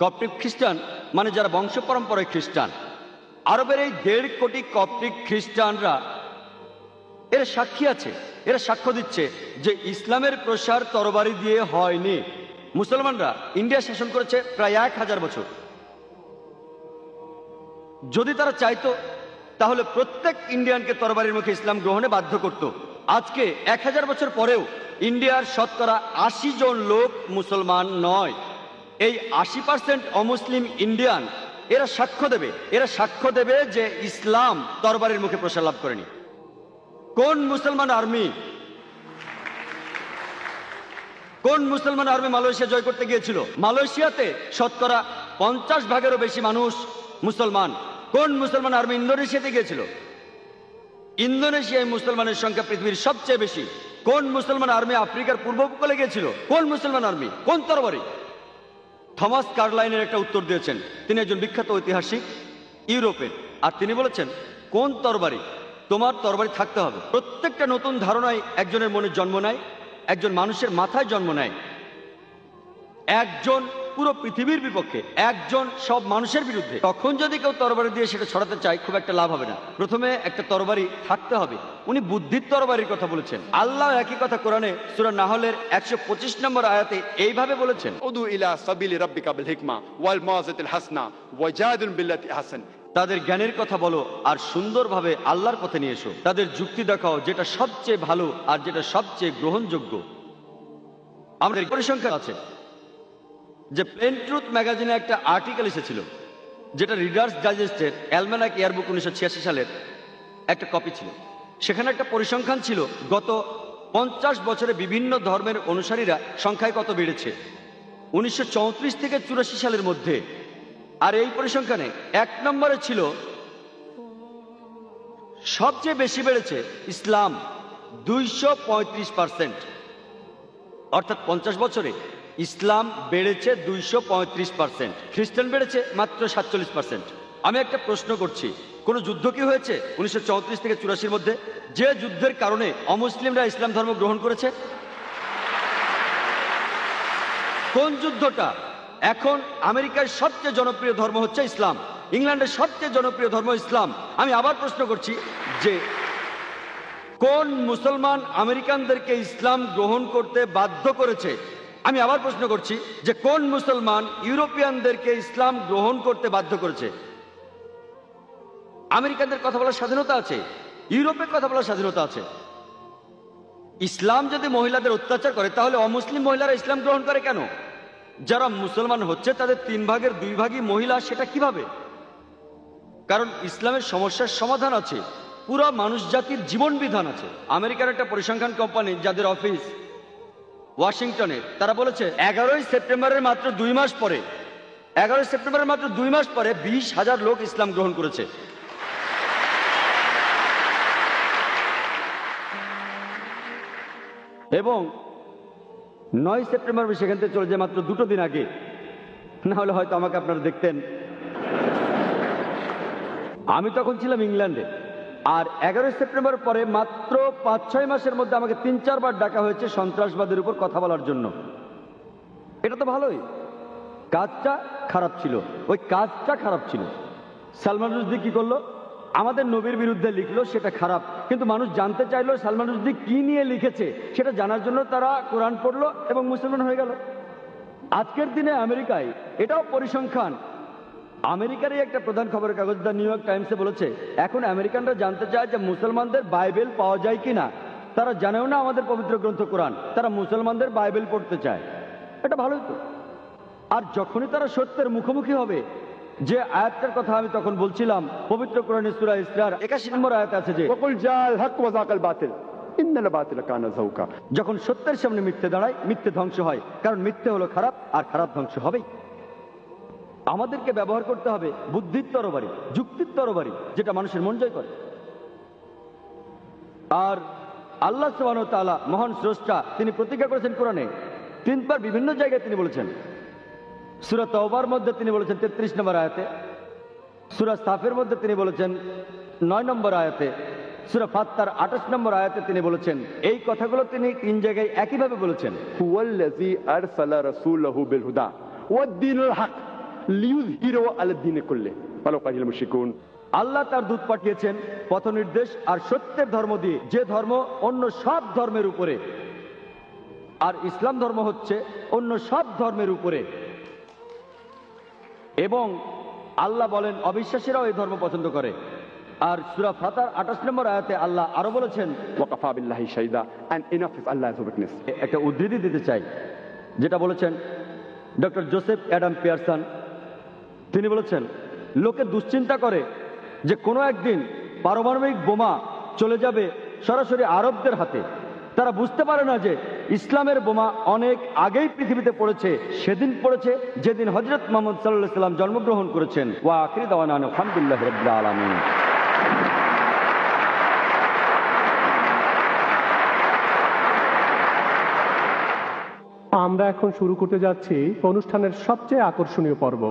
কপ্টিক খ্রিস্টান মানে যারা বংশ পরম্পরায় খ্রিস্টান। আরবের এই 1.5 কোটি কপ্টিক খ্রিস্টানরা, এরা সাক্ষী আছে, এরা সাক্ষ্য দিচ্ছে যে ইসলামের প্রসার তরবারি দিয়ে হয়নি। মুসলমানরা ইন্ডিয়া শাসন করেছে প্রায় 1000 বছর। যদি তারা চাইতো তাহলে প্রত্যেক ইন্ডিয়ানকে তরবারির মুখে ইসলাম গ্রহণে বাধ্য করত। আজকে 1000 বছর পরেও ইন্ডিয়ার শতকরা 80 জন লোক মুসলমান নয়। এই 80% অমুসলিম ইন্ডিয়ান, এরা সাক্ষ্য দেবে যে ইসলাম তরবারির মুখে প্রসার লাভ করেনি। কোন মুসলমান আর্মি মালয়েশিয়া জয় করতে গিয়েছিল? মালয়েশিয়াতে শতকরা 50 ভাগেরও বেশি মানুষ মুসলমান। কোন মুসলমান আর্মি ইন্দোনেশিয়াতে গিয়েছিল? ইন্দোনেশিয়ায় মুসলমানের সংখ্যা পৃথিবীর সবচেয়ে বেশি। কোন মুসলমান আর্মি আফ্রিকার পূর্ব উপকূলে গিয়েছিল? কোন মুসলমান আর্মি? কোন তরবারি? থমাস কার্লাইনের একটা উত্তর দিয়েছেন। তিনি একজন বিখ্যাত ঐতিহাসিক ইউরোপের, আর তিনি বলেছেন কোন তরবারি? তোমার তরবারি থাকতে হবে। প্রত্যেকটা নতুন ধারণায় একজনের মনে জন্ম নেয়, একজন মানুষের মাথায় জন্ম নেয়। একজন পুরো পৃথিবীর বিপক্ষে, একজন সব মানুষের বিরুদ্ধে, তখন যদি কেউ তরবারি দিয়ে সেটা ছড়াতে চায় খুব একটা লাভ হবে না। প্রথমে একটা তরবারি থাকতে হবে। উনি বুদ্ধির তরবারির কথা বলেছেন। আল্লাহ একই কথা কোরআনে সূরা নাহলের 125 নম্বর আয়াতে এইভাবে বলেছেন, উদু ইলা সাবিলি রাব্বিকা বিল হিকমা ওয়াল মাউযাতিল হাসনা ওয়াজাদিল বিল্লাতি আহসান। তাদের জ্ঞানের কথা বলো আর সুন্দরভাবে আল্লাহর পথে নিয়ে এসো। তাদের যুক্তি দেখাও যেটা সবচেয়ে ভালো আর যেটা সবচেয়ে গ্রহণযোগ্য। আমাদের পরিসংখ্যান আছে যে প্লেন ট্রুথ ম্যাগাজিনে একটা আর্টিকেল এসেছিল, যেটা রিডার্স ডাইজেস্টের অ্যালমানাক ইয়ারবুক 1986 সালের একটা কপি ছিল। সেখানে একটা পরিসংখ্যান ছিল গত 50 বছরে বিভিন্ন ধর্মের অনুসারীরা সংখ্যায় কত বেড়েছে 1934 থেকে 84 সালের মধ্যে। আর এই পরিসংখ্যানে 1 নম্বরে ছিল সবচেয়ে বেশি বেড়েছে ইসলাম, 235%। অর্থাৎ 50 বছরে ইসলাম বেড়েছে 235%, খ্রিস্টান বেড়েছে মাত্র 47%। আমি একটা প্রশ্ন করছি, কোন যুদ্ধ কি হয়েছে 1934 থেকে 84 মধ্যে, যে যুদ্ধের কারণে অমুসলিমরা ইসলাম ধর্ম গ্রহণ করেছে? কোন যুদ্ধটা? এখন আমেরিকার সবচেয়ে জনপ্রিয় ধর্ম হচ্ছে ইসলাম, ইংল্যান্ডের সবচেয়ে জনপ্রিয় ধর্ম ইসলাম। আমি আবার প্রশ্ন করছি যে কোন মুসলমান আমেরিকানদেরকে ইসলাম গ্রহণ করতে বাধ্য করেছে? আমি আবার প্রশ্ন করছি যে কোন মুসলমান ইউরোপিয়ানদেরকে ইসলাম গ্রহণ করতে বাধ্য করেছে? আমেরিকানদের কথা বলার স্বাধীনতা আছে, ইউরোপের কথা বলার স্বাধীনতা আছে। ইসলাম যদি মহিলাদের অত্যাচার করে তাহলে অমুসলিম মহিলারা ইসলাম গ্রহণ করে কেন? যারা মুসলমান হচ্ছে তাদের 3 ভাগের 2 ভাগই মহিলা, সেটা কিভাবে? কারণ ইসলামের সমস্যার সমাধান আছে, পুরো মানুষ জাতির জীবন বিধান আছে। আমেরিকার একটা পরিসংখ্যান কোম্পানি যাদের অফিস ওয়াশিংটনে, তারা বলেছে 11 সেপ্টেম্বরের মাত্র 2 মাস পরে 20,000 লোক ইসলাম গ্রহণ করেছে। এবং 9 সেপ্টেম্বর সেখান থেকে চলে যায় মাত্র 2 দিন আগে, না হলে হয়তো আমাকে আপনারা দেখতেন। আমি তখন ছিলাম ইংল্যান্ডে, আর 11 সেপ্টেম্বর পরে মাত্র 5-6 মাসের মধ্যে আমাকে 3-4 বার ডাকা হয়েছে সন্ত্রাসবাদের উপর কথা বলার জন্য। এটা তো ভালোই, কাজটা খারাপ ছিল, ওই কাজটা খারাপ ছিল। সালমান রুশদি কি করলো? আমাদের নবীর বিরুদ্ধে লিখলো, সেটা খারাপ, কিন্তু মানুষ জানতে চাইলো সালমান রুশদি কি নিয়ে লিখেছে, সেটা জানার জন্য তারা কোরআন পড়লো এবং মুসলমান হয়ে গেল। আজকের দিনে আমেরিকায় এটাও পরিসংখ্যান, আমেরিকারই একটা প্রধান খবরের কাগজ দ্য নিউ ইয়র্ক টাইমসে বলেছে এখন আমেরিকানরা জানতে চায় যে মুসলমানদের বাইবেল পাওয়া যায় কিনা। তারা জানেও না আমাদের পবিত্র গ্রন্থ কোরআন, তারা মুসলমানদের বাইবেল পড়তে চায়। এটা ভালোই তো। আর যখনই তারা সত্যের মুখোমুখি হবে, যে আয়াতটার কথা আমি তখন বলছিলাম, পবিত্র কোরআনের সূরা ইসরার 81 নম্বর আয়াতে আছে যে ওয়াকুল জাল হক ওয়া যাকাল বাতিল ইন্নাল বাতিলা কানা যাউকা। যখন সত্যের সামনে মিথ্যে দাঁড়ায়, মিথ্যে ধ্বংস হয়, কারণ মিথ্যে হলো খারাপ আর খারাপ ধ্বংস হবেই। আমাদেরকে ব্যবহার করতে হবে বুদ্ধির তরবারি, যুক্তির তরবারি, যেটা মানুষের মন জয় করে। আর আল্লাহ সুবহানাহু ওয়া তাআলা মহান স্রষ্টা, তিনি প্রতিজ্ঞা করেছেন কোরআনে 3 বার বিভিন্ন জায়গায় তিনি বলেছেন। সূরা তাওবার মধ্যে তিনি বলেছেন 33 নম্বর আয়াতে, সূরা সাফের মধ্যে তিনি বলেছেন 9 নম্বর আয়াতে, সূরা ফাত্তার 28 নম্বর আয়াতে তিনি বলেছেন। এই কথাগুলো তিনি 3 জায়গায় একইভাবে বলেছেন। হুয়াল্লাযী আরসালা রাসূলাহু বিল হুদা ওয়াদ দীনিল হক লিইয়ুযহিরাহু আলা দীনি কুল্লিহি ওয়ালাউ কারিহাল মুশরিকুন। আল্লাহ তার দূত পাঠিয়েছেন পথ নির্দেশ আর সত্যের ধর্ম দিয়ে, যে ধর্ম অন্য সব ধর্মের উপরে, আর ইসলাম ধর্ম হচ্ছে অন্য সব ধর্মের উপরে। এবং আল্লাহ বলেন অবিশ্বাসীরাও এই ধর্ম পছন্দ করে। আর সূরা ফাতার 28 নম্বর আয়াতে আল্লাহ আরো বলেছেন ওয়াকাফা বিল্লাহি Shahida, and enough is Allah's witness. একটা উদ্ধৃতি দিতে চাই, যেটা বলেছেন ডক্টর জোসেফ অ্যাডাম পিয়ারসন। তিনি বলেছেন লোকে দুশ্চিন্তা করে যে কোনো একদিন পারমাণবিক বোমা চলে যাবে সরাসরি আরবদের হাতে। তারা বুঝতে পারে না যে ইসলামের বোমা অনেক আগেই পৃথিবীতে পড়েছে, সেদিন পড়েছে যেদিন হযরত মুহাম্মদ সাল্লাল্লাহু আলাইহি ওয়াসাল্লাম জন্মগ্রহণ করেছেন। ওয়া আখিরু দাওয়ানা আলহামদুলিল্লাহি রাব্বিল আলামিন। আমরা এখন শুরু করতে যাচ্ছি অনুষ্ঠানের সবচেয়ে আকর্ষণীয় পর্ব,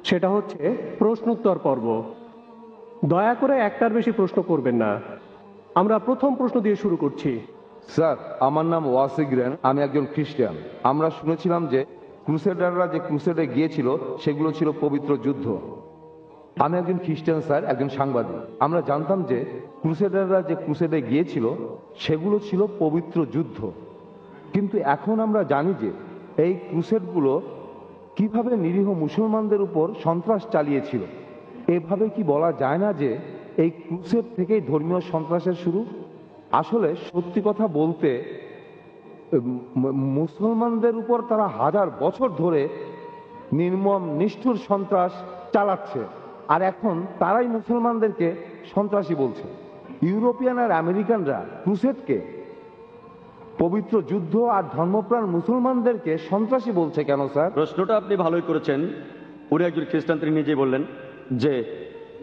সেটা হচ্ছে প্রশ্নোত্তর পর্ব। দয়া করে একটার বেশি প্রশ্ন করবেন না। আমরা প্রথম প্রশ্ন দিয়ে শুরু করছি। স্যার, আমার নাম ওয়াসিক রেন, আমি একজন খ্রিস্টান। আমরা শুনেছিলাম যে ক্রুসেডাররা যে ক্রুসেডে গিয়েছিল সেগুলো ছিল পবিত্র যুদ্ধ। আমি একজন খ্রিস্টান স্যার, একজন সাংবাদিক। আমরা জানতাম যে ক্রুসেডাররা যে ক্রুসেডে গিয়েছিল সেগুলো ছিল পবিত্র যুদ্ধ, কিন্তু এখন আমরা জানি যে এই ক্রুসেডগুলো কিভাবে নিরীহ মুসলমানদের উপর সন্ত্রাস চালিয়েছিল। এভাবে কি বলা যায় না যে এই ক্রুসেড থেকেই ধর্মীয় সন্ত্রাসের শুরু? আসলে সত্যি কথা বলতে মুসলমানদের উপর তারা হাজার বছর ধরে নির্মম নিষ্ঠুর সন্ত্রাস চালাচ্ছে, আর এখন তারাই মুসলমানদেরকে সন্ত্রাসী বলছে। ইউরোপিয়ান আর আমেরিকানরা ক্রুসেডকে পবিত্র যুদ্ধ আর ধর্মপ্রাণ মুসলমানদেরকে সন্ত্রাসী বলছে কেন স্যার? প্রশ্নটা আপনি ভালোই করেছেন। উনি একজন খ্রিস্টান, তিনি নিজেই বললেন যে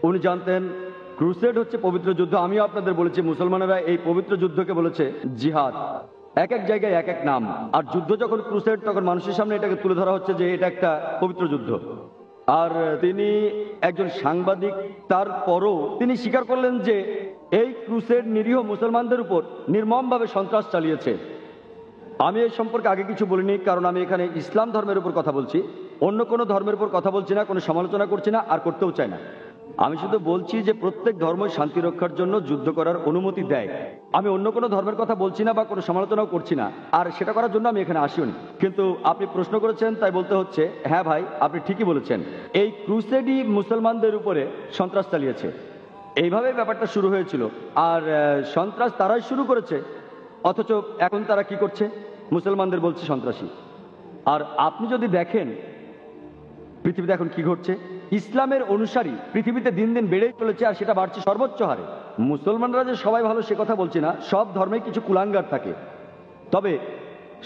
উনি জানতেন ক্রুসেড হচ্ছে পবিত্র যুদ্ধ। আমিও আপনাদের বলেছি মুসলমানেরা এই পবিত্র যুদ্ধকে বলেছে জিহাদ। এক এক জায়গায় এক এক নাম। আর যুদ্ধ যখন ক্রুসেড, তখন মানুষের সামনে এটাকে তুলে ধরা হচ্ছে যে এটা একটা পবিত্র যুদ্ধ। আর তিনি একজন সাংবাদিক, তারপরও তিনি স্বীকার করলেন যে এই ক্রুসেড নিরীহ মুসলমানদের উপর নির্মমভাবে সন্ত্রাস চালিয়েছে। আমি এই সম্পর্কে আগে কিছু বলিনি, কারণ আমি এখানে ইসলাম ধর্মের উপর কথা বলছি, অন্য কোনো ধর্মের উপর কথা বলছি না, কোনো সমালোচনা করছি না, আর করতেও চাই না। আমি শুধু বলছি যে প্রত্যেক ধর্মই শান্তি রক্ষার জন্য যুদ্ধ করার অনুমতি দেয়। আমি অন্য কোনো ধর্মের কথা বলছি না বা কোনো সমালোচনাও করছি না, আর সেটা করার জন্য আমি এখানে আসিওনি। কিন্তু আপনি প্রশ্ন করেছেন তাই বলতে হচ্ছে, হ্যাঁ ভাই আপনি ঠিকই বলেছেন, এই ক্রুসেডই মুসলমানদের উপরে সন্ত্রাস চালিয়েছে। এইভাবে ব্যাপারটা শুরু হয়েছিল, আর সন্ত্রাস তারাই শুরু করেছে, অথচ এখন তারা কি করছে? মুসলমানদের বলছে সন্ত্রাসী। আর আপনি যদি দেখেন পৃথিবীতে এখন কি ঘটছে, ইসলামের অনুসারী পৃথিবীতে দিন দিন বেড়েই চলেছে, আর সেটা বাড়ছে সর্বোচ্চ হারে। মুসলমানরা যে সবাই ভালো সে কথা বলছি না, সব ধর্মে কিছু কুলাঙ্গার থাকে, তবে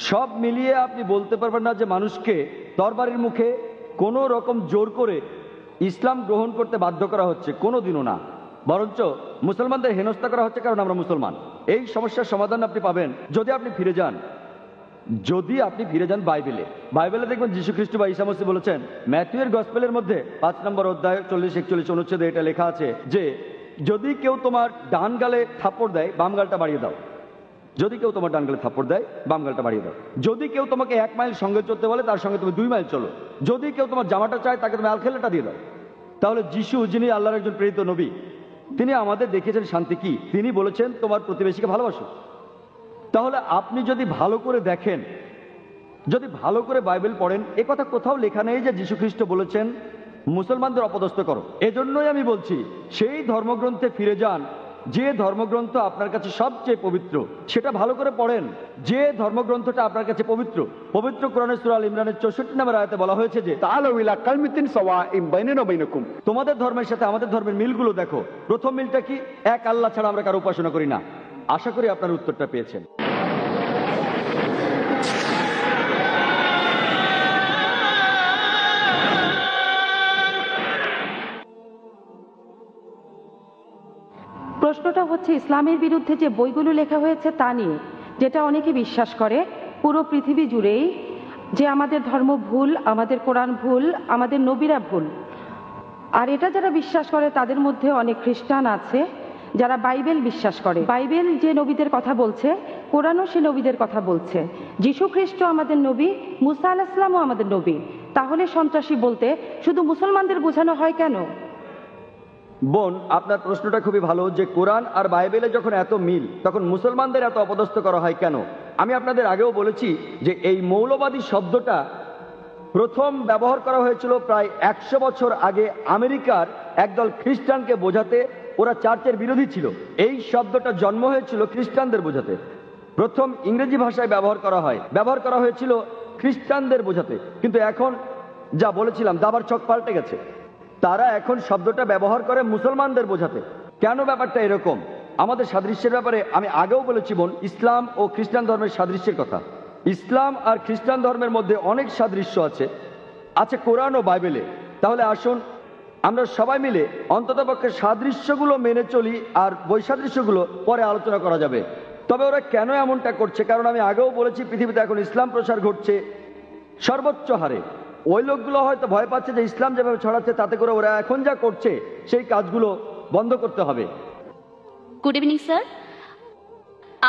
সব মিলিয়ে আপনি বলতে পারবেন না যে মানুষকে তরবারির মুখে কোনো রকম জোর করে ইসলাম গ্রহণ করতে বাধ্য করা হচ্ছে, কোনোদিনও না। বরঞ্চ মুসলমানদের হেনস্থা করা হচ্ছে কারণ আমরা মুসলমান। এই সমস্যার সমাধান আপনি পাবেন যদি আপনি ফিরে যান বাইবেলে। বাইবেলে দেখবেন যীশু খ্রিস্ট বা ঈসা মসীহ বলেছেন, ম্যাথিউয়ের গসপেলের মধ্যে 5 নম্বর অধ্যায় 40-41 অনুচ্ছেদে এটা লেখা আছে যে যদি কেউ তোমার ডান গালে থাপ্পড় দেয়, বাম গালটা বাড়িয়ে দাও। যদি কেউ তোমার ডান গালে থাপ্পড় দেয়, বাম গালটা বাড়িয়ে দাও। যদি কেউ তোমাকে 1 মাইল সঙ্গে চলতে বলে, তার সঙ্গে তুমি 2 মাইল চলো। যদি কেউ তোমার জামাটা চায়, তাকে তুমি আলখেলাটা দিয়ে দাও। তাহলে যীশু, যিনি আল্লাহর একজন প্রেরিত নবী, তিনি আমাদের দেখিয়েছেন শান্তি কি। তিনি বলেছেন তোমার প্রতিবেশীকে ভালোবাসো। তাহলে আপনি যদি ভালো করে দেখেন, যদি ভালো করে বাইবেল পড়েন, এ কথা কোথাও লেখা নেই যে যীশু খ্রিস্ট বলেছেন মুসলমানদের অপদস্থ করো। এজন্যই আমি বলছি সেই ধর্মগ্রন্থে ফিরে যান, যে ধর্মগ্রন্থ আপনার কাছে সবচেয়ে পবিত্র, সেটা ভালো করে পড়েন। যে ধর্মগ্রন্থটা আপনার কাছে পবিত্র, পবিত্র কোরআনে সূরা আল ইমরানের 64 নম্বর আয়াতে বলা হয়েছে যে তাআলাউ ইলা কালিমাতিন সাওয়াইন বাইনানা ওয়া বাইনাকুম। তোমাদের ধর্মের সাথে আমাদের ধর্মের মিলগুলো দেখো। প্রথম মিলটা কি? এক আল্লাহ ছাড়া আমরা কারো উপাসনা করি না। আশা করি আপনার উত্তরটা পেয়েছেন। প্রশ্নটা হচ্ছে ইসলামের বিরুদ্ধে যে বইগুলো লেখা হয়েছে তা নিয়ে, যেটা অনেকে বিশ্বাস করে পুরো পৃথিবী জুড়েই যে আমাদের ধর্ম ভুল, আমাদের কোরআন ভুল, আমাদের নবীরা ভুল। আর এটা যারা বিশ্বাস করে তাদের মধ্যে অনেক খ্রিস্টান আছে যারা বাইবেল বিশ্বাস করে। বাইবেল যে নবীদের কথা বলছে, কোরআনও সে নবীদের কথা বলছে। যীশু খ্রিস্ট আমাদের নবী, মুসা আলাইহিস সালামও আমাদের নবী। তাহলে সন্ত্রাসী বলতে শুধু মুসলমানদের বোঝানো হয় কেন? বোন, আপনার প্রশ্নটা খুবই ভালো যে কোরআন আর বাইবেলে যখন এত মিল, তখন মুসলমানদের এত অপদস্থ করা হয় কেন। আমি আপনাদের আগেও বলেছি যে এই মৌলবাদী শব্দটা প্রথম ব্যবহার করা হয়েছিল প্রায় 100 বছর আগে আমেরিকার একদল খ্রিস্টানকে বোঝাতে। ওরা চার্চের বিরোধী ছিল। এই শব্দটা জন্ম হয়েছিল খ্রিস্টানদের বোঝাতে। প্রথম ইংরেজি ভাষায় ব্যবহার করা হয়েছিল খ্রিস্টানদের বোঝাতে। কিন্তু এখন যা বলেছিলাম, দাবার ছক পাল্টে গেছে। তারা এখন শব্দটা ব্যবহার করে মুসলমানদের বোঝাতে। কেন ব্যাপারটা এরকম? আমাদের সাদৃশ্যের ব্যাপারে আমি আগেও বলেছি বোন, ইসলাম ও খ্রিস্টান ধর্মের সাদৃশ্যের কথা। ইসলাম আর খ্রিস্টান ধর্মের মধ্যে অনেক সাদৃশ্য আছে কোরআন ও বাইবেলে। তাহলে আসুন আমরা সবাই মিলে অন্ততপক্ষে সাদৃশ্যগুলো মেনে চলি, আর বৈসাদৃশ্যগুলো পরে আলোচনা করা যাবে। তবে ওরা কেন এমনটা করছে? কারণ আমি আগেও বলেছি পৃথিবীতে এখন ইসলাম প্রচার ঘটছে সর্বোচ্চ হারে। ওই লোকগুলো হয়তো ভয় পাচ্ছে যে ইসলাম যেভাবে ছড়াচ্ছে তাতে করে ওরা এখন যা করছে সেই কাজগুলো বন্ধ করতে হবে। গুড ইভিনিং স্যার,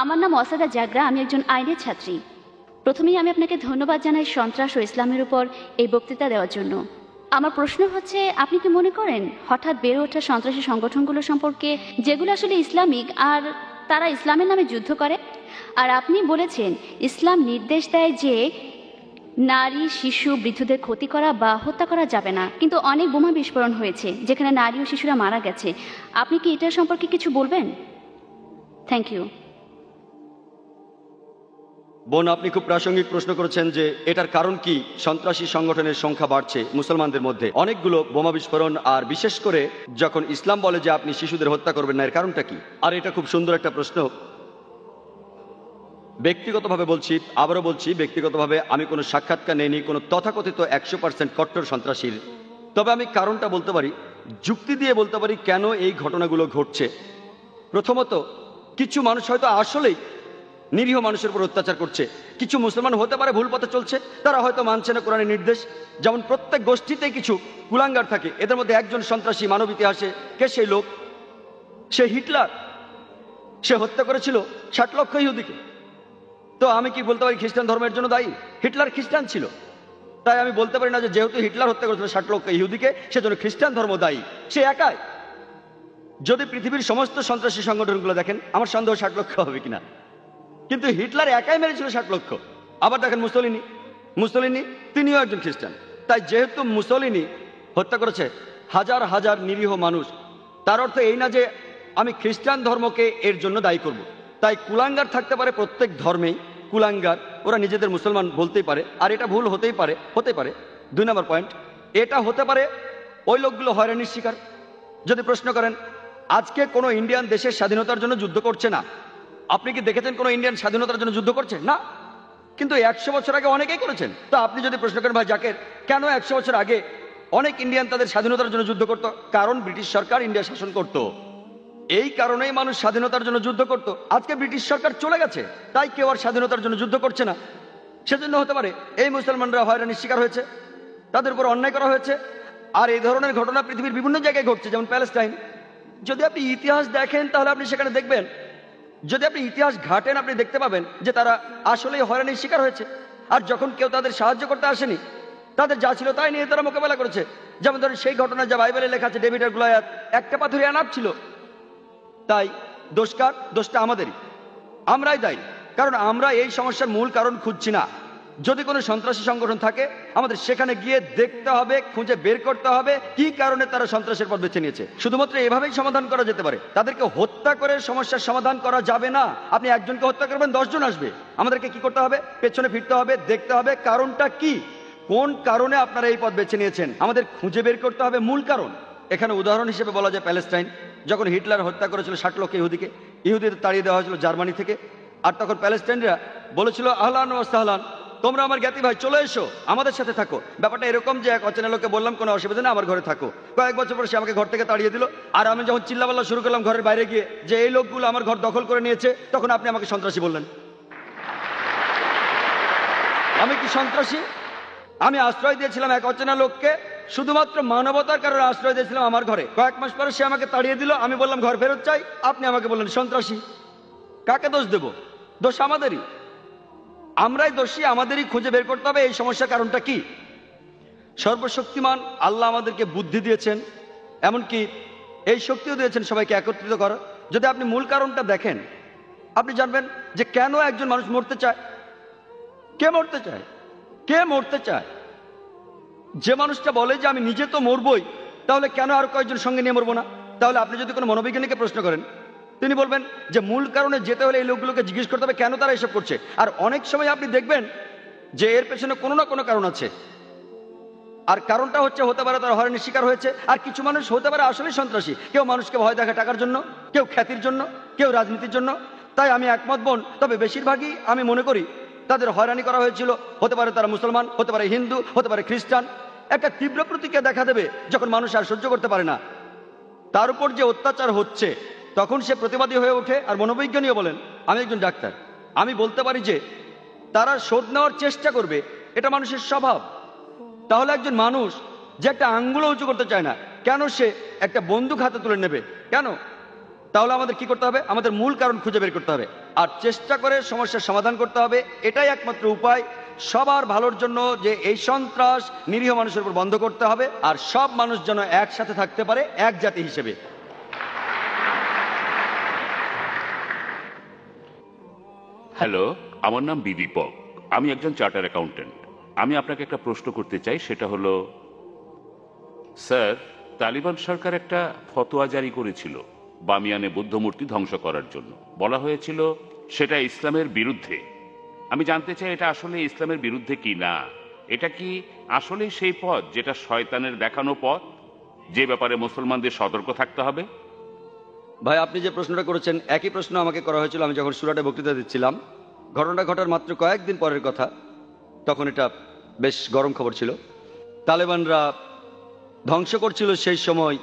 আমার নাম অসাদা জাগরা, আমি একজন আইনের ছাত্রী। প্রথমেই আমি আপনাকে ধন্যবাদ জানাই সন্ত্রাস ও ইসলামের উপর এই বক্তৃতা দেওয়ার জন্য। আমার প্রশ্ন হচ্ছে, আপনি কি মনে করেন হঠাৎ বেড়ে ওঠা সন্ত্রাসী সংগঠনগুলো সম্পর্কে, যেগুলো আসলে ইসলামিক আর তারা ইসলামের নামে যুদ্ধ করে? আর আপনি বলেছেন ইসলাম নির্দেশ দেয় যে নারী, শিশু, বৃদ্ধদের ক্ষতি করা বা হত্যা করা যাবে না, কিন্তু অনেক বোমা বিস্ফোরণ হয়েছে যেখানে নারী ও শিশুরা মারা গেছে। আপনি কি এটা সম্পর্কে কিছু বলবেন? Thank you. বোন, আপনি খুব প্রাসঙ্গিক প্রশ্ন করেছেন যে এটার কারণ কি সন্ত্রাসী সংগঠনের সংখ্যা বাড়ছে মুসলমানদের মধ্যে। অনেকগুলো বোমা বিস্ফোরণ, আর বিশেষ করে যখন ইসলাম বলে যে আপনি শিশুদের হত্যা করবেন না, এর কারণটা কি? আর এটা খুব সুন্দর একটা প্রশ্ন। ব্যক্তিগতভাবে বলছি, আবারও বলছি, ব্যক্তিগতভাবে আমি কোনো সাক্ষাৎকার নেইনি কোনো তথাকথিত 100% কট্টর সন্ত্রাসীর। তবে আমি কারণটা বলতে পারি, যুক্তি দিয়ে বলতে পারি কেন এই ঘটনাগুলো ঘটছে। প্রথমত, কিছু মানুষ হয়তো আসলেই নিরীহ মানুষের উপর অত্যাচার করছে। কিছু মুসলমান হতে পারে ভুল পথে চলছে, তারা হয়তো মানছে না কোরআনের নির্দেশ। যেমন প্রত্যেক গোষ্ঠীতেই কিছু কুলাঙ্গার থাকে, এদের মধ্যে একজন সন্ত্রাসী মানব ইতিহাসে। কে সেই লোক? সে হিটলার। সে হত্যা করেছিল 60 লক্ষ ইহুদিকে। তো আমি কি বলতে পারি খ্রিস্টান ধর্মের জন্য দায়ী? হিটলার খ্রিস্টান ছিল, তাই আমি বলতে পারি না যে যেহেতু হিটলার হত্যা করেছিল 60 লক্ষ ইহুদিকে, সেজন্য খ্রিস্টান ধর্ম দায়ী। সে একাই। যদি পৃথিবীর সমস্ত সন্ত্রাসী সংগঠনগুলো দেখেন, আমার সন্দেহ 60 লক্ষ হবে কিনা, কিন্তু হিটলার একাই মেরেছিল 60 লক্ষ। আবার দেখেন মুসলিনি তিনিও একজন খ্রিস্টান। তাই যেহেতু মুসলিনি হত্যা করেছে হাজার হাজার নিরীহ মানুষ, তার অর্থ এই না যে আমি খ্রিস্টান ধর্মকে এর জন্য দায়ী করব। তাই কুলাঙ্গার থাকতে পারে প্রত্যেক ধর্মেই, কুলাঙ্গার, ওরা নিজেদের মুসলমান বলতেই পারে, আর এটা ভুল হতে পারে। 2 নম্বর পয়েন্ট, এটা হতে পারে ওই লোকগুলো হয়রানির শিকার। যদি প্রশ্ন করেন আজকে কোনো ইন্ডিয়ান দেশের স্বাধীনতার জন্য যুদ্ধ করছে না, আপনি কি দেখেছেন কোনো ইন্ডিয়ান স্বাধীনতার জন্য যুদ্ধ করছে? না। কিন্তু 100 বছর আগে অনেকেই করেছেন। তো আপনি যদি প্রশ্ন করেন ভাই জাকের, কেন 100 বছর আগে অনেক ইন্ডিয়ান তাদের স্বাধীনতার জন্য যুদ্ধ করত? কারণ ব্রিটিশ সরকার ইন্ডিয়া শাসন করত। এই কারণেই মানুষ স্বাধীনতার জন্য যুদ্ধ করত। আজকে ব্রিটিশ সরকার চলে গেছে, তাই কেউ আর স্বাধীনতার জন্য যুদ্ধ করছে না। সেজন্য হতে পারে এই মুসলমানরা হয়রানির শিকার হয়েছে, তাদের উপর অন্যায় করা হয়েছে। আর এই ধরনের ঘটনা পৃথিবীর বিভিন্ন জায়গায় ঘটছে, যেমন প্যালেস্টাইন। যদি আপনি ইতিহাস দেখেন তাহলে আপনি সেখানে দেখবেন, যদি আপনি ইতিহাস ঘাটেন আপনি দেখতে পাবেন যে তারা আসলেই হয়রানির শিকার হয়েছে। আর যখন কেউ তাদের সাহায্য করতে আসেনি, তাদের যা ছিল তাই নিয়ে তারা মোকাবেলা করেছে। যেমন ধরেন সেই ঘটনা যা বাইবেলে লেখা আছে, ডেভিড আর গোলিয়াথ, একটা পাথরে আনাপ ছিল। তাই দোষকার? দোষটা আমাদেরই, আমরাই দায়ী, কারণ আমরা এই সমস্যার মূল কারণ খুঁজছি না। যদি কোনো সন্ত্রাসী সংগঠন থাকে, আমাদের সেখানে গিয়ে দেখতে হবে, খুঁজে বের করতে হবে কি কারণে তারা সন্ত্রাসের পথ বেছে নিয়েছে। শুধুমাত্র এভাবেই সমাধান করা যেতে পারে। তাদেরকে হত্যা করে সমস্যার সমাধান করা যাবে না। আপনি একজনকে হত্যা করবেন, 10 জন আসবে। আমাদেরকে কি করতে হবে? পেছনে ফিরতে হবে, দেখতে হবে কারণটা কি, কোন কারণে আপনারা এই পথ বেছে নিয়েছেন। আমাদের খুঁজে বের করতে হবে মূল কারণ। এখানে উদাহরণ হিসেবে বলা যায় প্যালেস্টাইন। যখন হিটলার হত্যা করেছিল 60 লক্ষ ইহুদিকে, ইহুদিদের তাড়িয়ে দেওয়া হয়েছিল জার্মানি থেকে। আর তখন প্যালেস্টাইনরা বলেছিল আহলান ওয়া সাহলান, তোমরা আমার জ্ঞাতি ভাই, চলে এসো, আমাদের সাথে থাকো। ব্যাপারটা এরকম যে এক অচেনা লোককে বললাম কোনো অসুবিধা নেই, আমার ঘরে থাকো। কয়েক বছর পর সে আমাকে ঘর থেকে তাড়িয়ে দিল। আর আমি যখন চিল্লাপাল্লা শুরু করলাম ঘরের বাইরে গিয়ে যে এই লোকগুলো আমার ঘর দখল করে নিয়েছে, তখন আপনি আমাকে সন্ত্রাসী বললেন। আমি কি সন্ত্রাসী? আমি আশ্রয় দিয়েছিলাম এক অচেনা লোককে, শুধুমাত্র মানবতার কারণে আশ্রয় দিয়েছিলাম আমার ঘরে। কয়েক মাস পরে সে আমাকে তাড়িয়ে দিল, আমি বললাম ঘর ফেরত চাই, আপনি আমাকে বললেন সন্ত্রাসী। কাকে দোষ দেব? দোষ আমাদেরই, আমরাই দোষী। আমাদেরই খুঁজে বের করতে হবে এই সমস্যার কারণটা কি। সর্বশক্তিমান আল্লাহ আমাদেরকে বুদ্ধি দিয়েছেন, এমনকি এই শক্তিও দিয়েছেন সবাইকে একত্রিত করার। যদি আপনি মূল কারণটা দেখেন, আপনি জানবেন যে কেন একজন মানুষ মরতে চায়। কে মরতে চায়? কে মরতে চায়? যে মানুষটা বলে যে আমি নিজে তো মরবই, তাহলে কেন আর কয়েকজন সঙ্গে নিয়ে মরবো না? তাহলে আপনি যদি কোনো মনোবিজ্ঞানীকে প্রশ্ন করেন, তিনি বলবেন যে মূল কারণে যেতে হলে এই লোকগুলোকে জিজ্ঞেস করতে হবে কেন তারা এসব করছে। আর অনেক সময় আপনি দেখবেন যে এর পেছনে কোনো না কোনো কারণ আছে। আর কারণটা হতে পারে তারা হয়রানির শিকার হয়েছে। আর কিছু মানুষ হতে পারে আসলেই সন্ত্রাসী। কেউ মানুষকে ভয় দেখা টাকার জন্য, কেউ খ্যাতির জন্য, কেউ রাজনীতির জন্য। তাই আমি একমত বোন, তবে বেশিরভাগই আমি মনে করি তাদের হয়রানি করা হয়েছিল। হতে পারে তারা মুসলমান, হতে পারে হিন্দু, হতে পারে খ্রিস্টান। একটা তীব্র প্রতিক্রিয়া দেখা দেবে যখন মানুষ আর সহ্য করতে পারে না, তার উপর যে অত্যাচার হচ্ছে, তখন সে প্রতিবাদী হয়ে ওঠে। আর মনোবিজ্ঞানীও বলেন, আমি একজন ডাক্তার, আমি বলতে পারি যে তারা শোধ নেওয়ার চেষ্টা করবে, এটা মানুষের স্বভাব। তাহলে একজন মানুষ যে একটা আঙ্গুলও উঁচু করতে চায় না, কেন সে একটা বন্দুক হাতে তুলে নেবে? কেন? তাহলে আমাদের কি করতে হবে? আমাদের মূল কারণ খুঁজে বের করতে হবে আর চেষ্টা করে সমস্যার সমাধান করতে হবে। এটাই একমাত্র উপায় সবার ভালোর জন্য, যে এই সন্ত্রাস নিরীহ মানুষের উপর বন্ধ করতে হবে আর সব মানুষ যেন একসাথে থাকতে পারে এক জাতি হিসেবে। হ্যালো, আমার নাম বিদীপক, আমি একজন চার্টার অ্যাকাউন্টেন্ট। আমি আপনাকে একটা প্রশ্ন করতে চাই, সেটা হলো, স্যার, তালিবান সরকার একটা ফতোয়া জারি করেছিল বামিয়ানে বুদ্ধ মূর্তি ধ্বংস করার জন্য। বলা হয়েছিল সেটা ইসলামের বিরুদ্ধে। আমি জানতে চাই এটা আসলে ইসলামের বিরুদ্ধে কি না। এটা কি আসলে সেই পথ যেটা শয়তানের দেখানো পথ, যে ব্যাপারে মুসলমানদের সতর্ক থাকতে হবে? ভাই, আপনি যে প্রশ্নটা করেছেন একই প্রশ্ন আমাকে করা হয়েছিল আমি যখন সুরাটে বক্তৃতা দিচ্ছিলাম। ঘটনা ঘটার মাত্র কয়েকদিন পরের কথা, তখন এটা বেশ গরম খবর ছিল। তালেবানরা ধ্বংস করছিল সেই সময়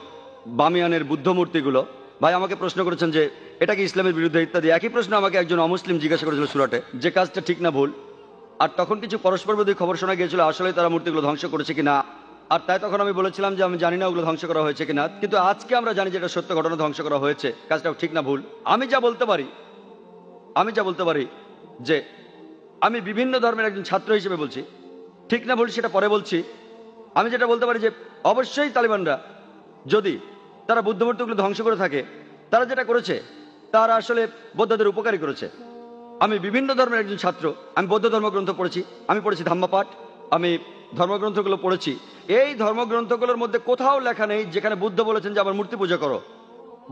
বামিয়ানের বুদ্ধ মূর্তিগুলো। ভাই আমাকে প্রশ্ন করেছেন যে এটা কি ইসলামের বিরুদ্ধে ইত্যাদি। একই প্রশ্ন আমাকে একজন অমুসলিম জিজ্ঞাসা করেছিল সুরাটে, যে কাজটা ঠিক না ভুল। আর তখন কিছু পরস্পর বিরোধী খবর শোনা গিয়েছিল আসলে তারা মূর্তিগুলো ধ্বংস করেছে কিনা। আর তাই তখন আমি বলেছিলাম যে আমি জানি না ওগুলো ধ্বংস করা হয়েছে কিনা, কিন্তু আজকে আমরা জানি যে এটা সত্য ঘটনা, ধ্বংস করা হয়েছে। কাজটা ঠিক না ভুল, আমি যা বলতে পারি যে আমি বিভিন্ন ধর্মের একজন ছাত্র হিসেবে বলছি, ঠিক না ভুল সেটা পরে বলছি। আমি যেটা বলতে পারি যে অবশ্যই তালিবানরা যদি তারা বুদ্ধ মূর্তিগুলো ধ্বংস করে থাকে, তারা যেটা করেছে তারা আসলে বৌদ্ধদের উপকারী করেছে। আমি বিভিন্ন ধর্মের একজন ছাত্র, আমি বৌদ্ধ ধর্মগ্রন্থ পড়েছি, আমি পড়েছি ধাম্মাপাঠ, আমি ধর্মগ্রন্থগুলো পড়েছি। এই ধর্মগ্রন্থগুলোর মধ্যে কোথাও লেখা নেই যেখানে বুদ্ধ বলেছেন যে আমার মূর্তি পূজা করো।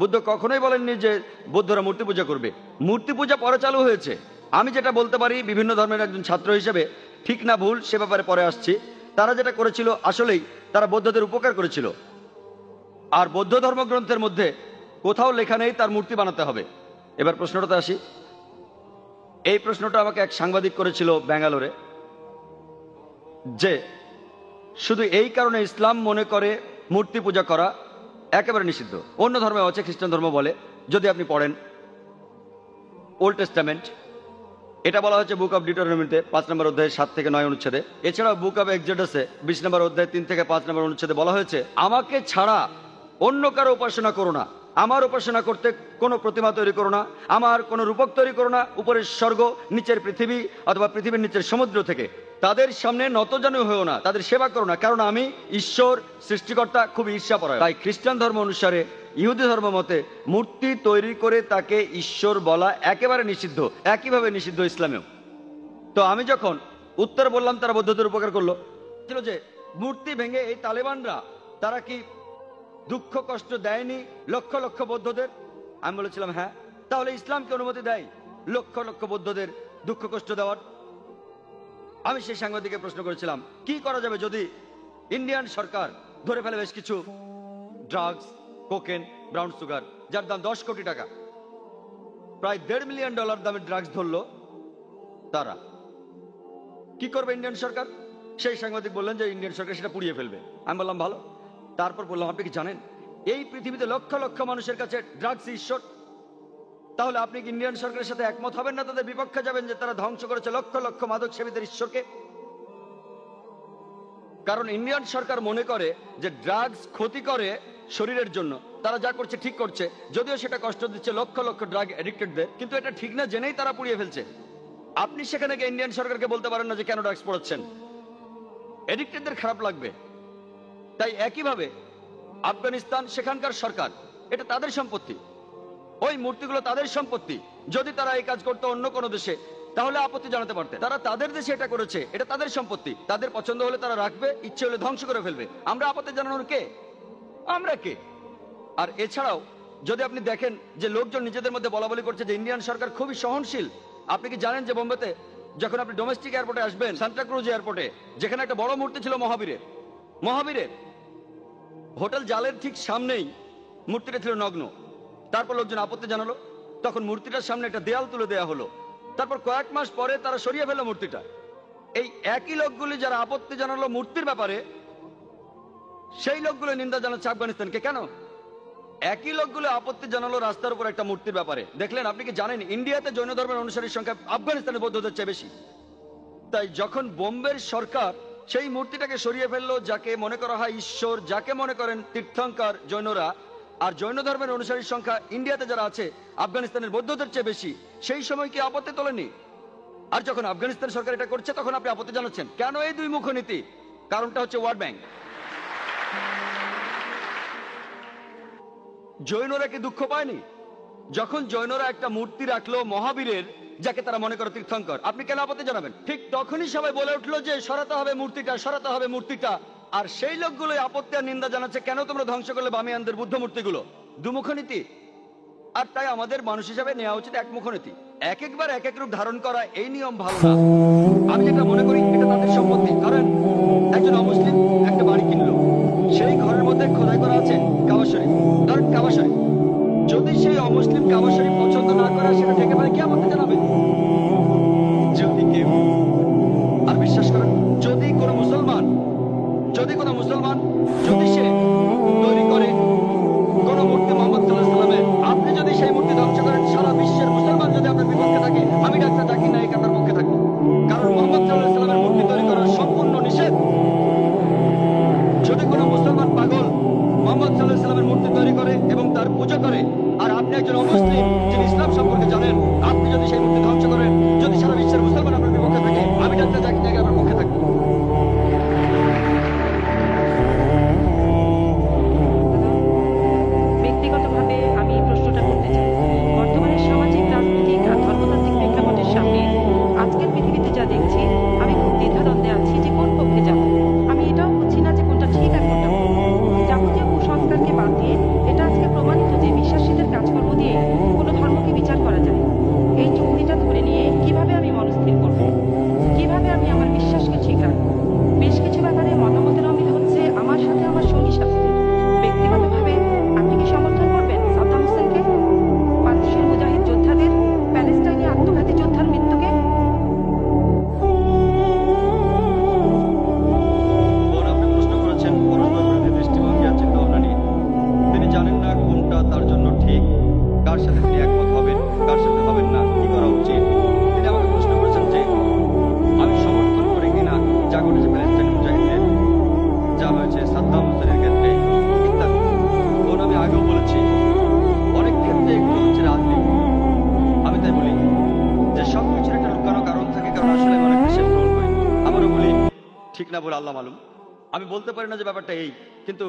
বুদ্ধ কখনোই বলেননি যে বৌদ্ধরা মূর্তি পূজা করবে। মূর্তি পূজা পরে চালু হয়েছে। আমি যেটা বলতে পারি বিভিন্ন ধর্মের একজন ছাত্র হিসেবে, ঠিক না ভুল সে ব্যাপারে পরে আসছি, তারা যেটা করেছিল আসলেই তারা বৌদ্ধদের উপকার করেছিল। আর বৌদ্ধ ধর্মগ্রন্থের মধ্যে কোথাও লেখা নেই তার মূর্তি বানাতে হবে। এবার প্রশ্নটাতে আসি। এই প্রশ্নটা আমাকে এক সাংবাদিক করেছিল ব্যাঙ্গালোরে, যে শুধু এই কারণে ইসলাম মনে করে মূর্তি পূজা করা একেবারে নিষিদ্ধ। অন্য ধর্মে আছে, খ্রিস্টান ধর্ম বলে, যদি আপনি পড়েন ওল্ড টেস্টামেন্ট, এটা বলা হচ্ছে বুক অফ ডিউটেরোনমিতে 5 নম্বর অধ্যায়ে 7 থেকে 9 অনুচ্ছেদে। এছাড়াও বুক অফ এক্সোডাসে 20 নম্বর অধ্যায়ে 3 থেকে 5 নম্বর অনুচ্ছেদে বলা হয়েছে আমাকে ছাড়া অন্য কারো উপাসনা করো না, আমার উপাসনা করতে কোনো প্রতিমা তৈরি করো না, আমার কোনো রূপক তৈরি করো না, উপরের স্বর্গ নিচের পৃথিবী অথবা পৃথিবীর নিচের সমুদ্র থেকে তাদের সামনে নতজানু হয়েও না, তাদের সেবা করো না, কারণ আমি ঈশ্বর সৃষ্টিকর্তা খুব ঈর্ষাপরায়ণ। তাই খ্রিস্টান ধর্ম অনুসারে, ইহুদি ধর্ম মতে মূর্তি তৈরি করে তাকে ঈশ্বর বলা একেবারে নিষিদ্ধ, একইভাবে নিষিদ্ধ ইসলামেও। তো আমি যখন উত্তর বললাম তারা বৌদ্ধদের উপকার করলো, ছিল যে মূর্তি ভেঙে এই তালেবানরা তারা কি দুঃখ কষ্ট দেয়নি লক্ষ লক্ষ বৌদ্ধদের? আমি বলেছিলাম হ্যাঁ। তাহলে ইসলামকে অনুমতি দেয় লক্ষ লক্ষ বৌদ্ধদের দুঃখ কষ্ট দেওয়ার? আমি সেই সাংবাদিককে প্রশ্ন করেছিলাম কি করা যাবে যদি ইন্ডিয়ান সরকার ধরে ফেলে বেশ কিছু ড্রাগস, কোকেন, ব্রাউন সুগার, যার দাম 10 কোটি টাকা, প্রায় $1.5 মিলিয়ন দামের ড্রাগস ধরলো, তারা কি করবে ইন্ডিয়ান সরকার? সেই সাংবাদিক বললেন যে ইন্ডিয়ান সরকার সেটা পুড়িয়ে ফেলবে। আমি বললাম ভালো। তারপর বললাম আপনি কি জানেন এই পৃথিবীতে লক্ষ লক্ষ মানুষের কাছে ড্রাগস ঈশ্বর? তাহলে আপনি কি ইন্ডিয়ান সরকারের সাথে একমত হবেন না, তাদের বিপক্ষে যাবেন যে তারা ধ্বংস করেছে লক্ষ লক্ষ মাদক সেবীদের ঈশ্বরকে? কারণ ইন্ডিয়ান সরকার মনে করে যে ড্রাগস ক্ষতি করে শরীরের জন্য, তারা যা করছে ঠিক করছে, যদিও সেটা কষ্ট দিচ্ছে লক্ষ লক্ষ ড্রাগ এডিক্টেডদের, কিন্তু এটা ঠিক না জেনেই তারা পুড়িয়ে ফেলছে। আপনি সেখানে গিয়ে ইন্ডিয়ান সরকারকে বলতে পারেন না যে কেন ড্রাগস পড়াচ্ছেন, এডিক্টেডদের খারাপ লাগবে। তাই একইভাবে আফগানিস্তান, সেখানকার সরকার, এটা তাদের সম্পত্তি, ওই মূর্তিগুলো তাদের সম্পত্তি। যদি তারা এই কাজ করতো অন্য কোনো দেশে তাহলে আপত্তি জানাতে পারতেন। তারা তাদের দেশে এটা করেছে, এটা তাদের সম্পত্তি, তাদের পছন্দ হলে তারা রাখবে, ইচ্ছে হলে ধ্বংস করে ফেলবে। আমরা আপত্তি জানানোর কে? আমরা কে? আর এছাড়াও যদি আপনি দেখেন যে লোকজন নিজেদের মধ্যে বলা বলি করছে যে ইন্ডিয়ান সরকার খুবই সহনশীল। আপনি কি জানেন যে বোম্বেতে যখন আপনি ডোমেস্টিক এয়ারপোর্টে আসবেন, সান্টাক্রুজ এয়ারপোর্টে, যেখানে একটা বড় মূর্তি ছিল মহাবীরের, হোটেল জালের ঠিক সামনেই মূর্তিটা ছিল নগ্ন। তারপর লোকজন আপত্তি জানালো, তখন মূর্তিটার সামনে একটা দেয়াল তুলে দেওয়া হলো। তারপর কয়েক মাস পরে তারা সরিয়ে ফেললো মূর্তিটা। এই একই লোকগুলি যারা আপত্তি জানালো মূর্তির ব্যাপারে, সেই লোকগুলো নিন্দা জানাচ্ছে আফগানিস্তানকে। কেন? একই লোকগুলো আপত্তি জানালো রাস্তার উপর একটা মূর্তির ব্যাপারে। দেখলেন? আপনি কি জানেন ইন্ডিয়াতে জৈন ধর্মের অনুসারীর সংখ্যা আফগানিস্তানের বৌদ্ধদের চেয়ে বেশি? তাই যখন বোম্বের সরকার সেই মূর্তিটাকে সরিয়ে ফেললো, যাকে মনে করা হয় ঈশ্বর, যাকে মনে করেন তীর্থঙ্কর জৈনরা, আর জৈন ধর্মের অনুসারীর সংখ্যা ইন্ডিয়াতে যারা আছে আফগানিস্তানের বৌদ্ধদের চেয়ে বেশি, সেই সময় কি আপত্তি তোলেনি? আর যখন আফগানিস্তান সরকার এটা করছে তখন আপনি আপত্তি জানাচ্ছেন কেন? এই দুই মুখ নীতি। কারণটা হচ্ছে ওয়ার্ল্ড ব্যাংক। জৈনরা কি দুঃখ পায়নি যখন জৈনরা একটা মূর্তি রাখলো মহাবীরের, যাকে তারা মনে করে তীর্থঙ্কর? আপনি কেন আপত্তি জানাবেন? ঠিক তখনই সবাই বলে উঠলো যে সরাতে হবে মূর্তিটা, সরাতে হবে মূর্তিটা। আর সেই লোকগুলো আপত্তি আর নিন্দা জানাচ্ছে কেন তোমরা ধ্বংস করলে বামিয়ানদের বুদ্ধ মূর্তিগুলো? দুমুখ নীতি। আর তাই আমাদের মানুষ হিসাবে নেওয়া উচিত একমুখ নীতি। এক একবার এক এক রূপ ধারণ করা, এই নিয়ম ভালো না। আমি যেটা মনে করি এটা তাদের সম্পত্তি। কারণ একজন অমুসলিম একটা বাড়ি কিনলো, সেই ঘরের মধ্যে খোদাই করা আছে কাবা শরীফ, কারণ কাবা শরীফ। যদি সেই অমুসলিম কাবা শরীফ পছন্দ না করে সেটা ঠেকে ফেলে, কি আপত্তি জানাবে? যদি কেউ, আর বিশ্বাস করেন, যদি কোনো মুসলমান যদি সে তৈরি করে কোন মূর্তি মোহাম্মদ সাল্লাল্লাহু আলাইহি সাল্লামের, আপনি যদি সেই মূর্তি ধ্বংস করেন, সারা বিশ্বের মুসলমান যদি আপনার বিপক্ষে থাকে, আমি ডাক্তার জাকির নায়েক আপনার পক্ষে থাকবো। কারণ মোহাম্মদ সাল্লাল্লাহু আলাইহি সাল্লামের মূর্তি তৈরি করা সম্পূর্ণ নিষেধ। যদি কোনো মুসলমান পাগল মোহাম্মদ সাল্লাল্লাহু আলাইহি সাল্লামের মূর্তি তৈরি করে এবং তার পূজা করে, আর আপনি একজন অমুসলিম যিনি ইসলাম সম্পর্কে জানেন, আপনি যদি সেই মূর্তি ধ্বংস করেন, যদি সারা বিশ্বের মুসলমান আপনার বিপক্ষে থাকে, আমি ডাক্তার জাকির নায়েক আপনার পক্ষে থাকবো। ব্যক্তিগতভাবে আমি এই প্রশ্নটা করতে চাই। বর্তমানে সামাজিক, রাজনৈতিক আর ধর্মতান্ত্রিক প্রেক্ষাপটের সামনে আজকের পৃথিবীতে যা দেখছি, আমি খুব দ্বিধাদ্বন্দ্বে আছি যে কোন পক্ষে যাব। আমি এটাও বুঝছি না যে কোনটা ঠিক আর কোনটা ভুল। যাবতীয় কুসংস্কারকে বাদ দিয়ে এটা আজকে প্রমাণিত যে বিশ্বাসীদের কাজকর্ম দিয়ে কোনো ধর্মকে বিচার করা যায়। এই যুক্তিটা ধরে নিয়ে কিভাবে আমি মনস্থির করব, কিভাবে আমি আমার বিশ্বাসকে ঠিক রাখবো? বেশ কিছু ব্যাপারে মতামতের অমিল হচ্ছে আমার সাথে আমার সঙ্গী সাথীদের। ব্যক্তিগতভাবে আপনি কি সমর্থন করবেন সাদ্দাম হোসেনকে, পারস্যের মুজাহিদ যোদ্ধাদের, প্যালেস্টাইনে আত্মঘাতী যোদ্ধার মৃত্যুকে? আপনি প্রশ্ন করেছেন পরস্পর বিরোধী দৃষ্টিভঙ্গি আর চিন্তা ভাবনা নিয়ে। তিনি জানেন না কোনটা তার জন্য ঠিক, কার সাথে তিনি একমত হবেন, কার সাথে হবেন না, কি করা উচিত। তিনি আমাকে প্রশ্ন করেছেন যে আমি সমর্থন করি কিনা যা ঘটেছে প্যালেস্টাইন মুজাহিদদের, যা হয়েছে সাদ্দাম হোসেনের ক্ষেত্রে ইত্যাদি। তখন আমি আগেও বলেছি অনেক ক্ষেত্রে এগুলো হচ্ছে রাজনীতি। আমি তাই বলি যে সবকিছুর একটা লুকানো কারণ থাকে, কারণ আসলে আমি অনেক বেশি ভ্রমণ করি। আমারও বলি ঠিক না বলে আল্লাহ মালুম। আমি বলতে পারি না যে ব্যাপারটা এই, কিন্তু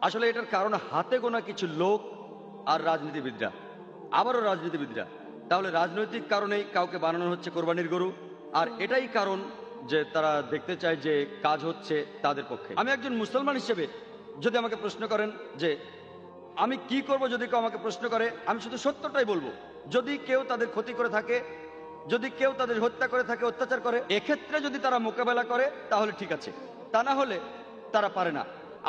আসলে এটার কারণ হাতে গোনা কিছু লোক আর রাজনীতিবিদরা, আবারও রাজনীতিবিদরা। তাহলে রাজনৈতিক কারণেই কাউকে বানানো হচ্ছে কোরবানির গরু, আর এটাই কারণ যে তারা দেখতে চায় যে কাজ হচ্ছে তাদের পক্ষে। আমি একজন মুসলমান হিসেবে যদি আমাকে প্রশ্ন করেন যে আমি কি করব, যদি কেউ আমাকে প্রশ্ন করে, আমি শুধু সত্যটাই বলবো। যদি কেউ তাদের ক্ষতি করে থাকে, যদি কেউ তাদের হত্যা করে থাকে, অত্যাচার করে, এক্ষেত্রে যদি তারা মোকাবেলা করে তাহলে ঠিক আছে, তা না হলে তারা পারে না।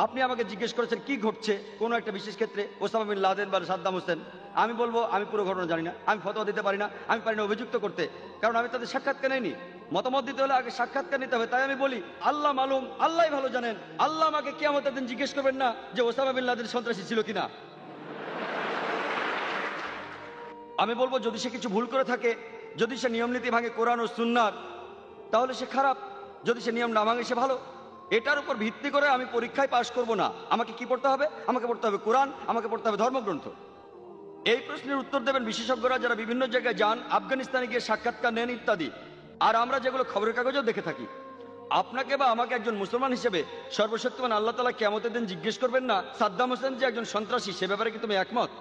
আপনি আমাকে জিজ্ঞেস করেছেন কি ঘটছে কোনো একটা বিশেষ ক্ষেত্রে, ওসামা বিন লাদেন বা সাদ্দাম হোসেন, আমি বলবো আমি পুরো ঘটনা জানি না, আমি ফতোয়া দিতে পারি না, আমি পারি না অভিযুক্ত করতে, কারণ আমি তাদের সাক্ষাৎকার নেইনি। মতামত দিতে হলে আগে সাক্ষাৎকার নিতে হবে। তাই আমি বলি আল্লাহ মালুম, আল্লাহ ভালো জানেন। আল্লাহ আমাকে কিয়ামতের দিন জিজ্ঞেস করবেন না যে ওসামা বিন লাদেন সন্ত্রাসী ছিল কিনা। আমি বলবো যদি সে কিছু ভুল করে থাকে, যদি সে নিয়ম নীতি ভাঙে কোরআন ও সুন্নাহর, তাহলে সে খারাপ। যদি সে নিয়ম না ভাঙে সে ভালো। এটার উপর ভিত্তি করে আমি পরীক্ষায় পাশ করব না। আমাকে কি পড়তে হবে? আমাকে পড়তে হবে কোরআন, আমাকে পড়তে হবে ধর্মগ্রন্থ। এই প্রশ্নের উত্তর দেবেন বিশেষজ্ঞরা যারা বিভিন্ন জায়গায় যান, আফগানিস্তানে গিয়ে সাক্ষাৎকার নেন ইত্যাদি। আর আমরা যেগুলো খবরের কাগজেও দেখে থাকি। আপনাকে বা আমাকে একজন মুসলমান হিসেবে সর্বশক্তিমান আল্লাহ তাআলা কিয়ামতের দিন জিজ্ঞেস করবেন না সাদ্দাম হোসেন যে একজন সন্ত্রাসী, সে ব্যাপারে কি তুমি একমত?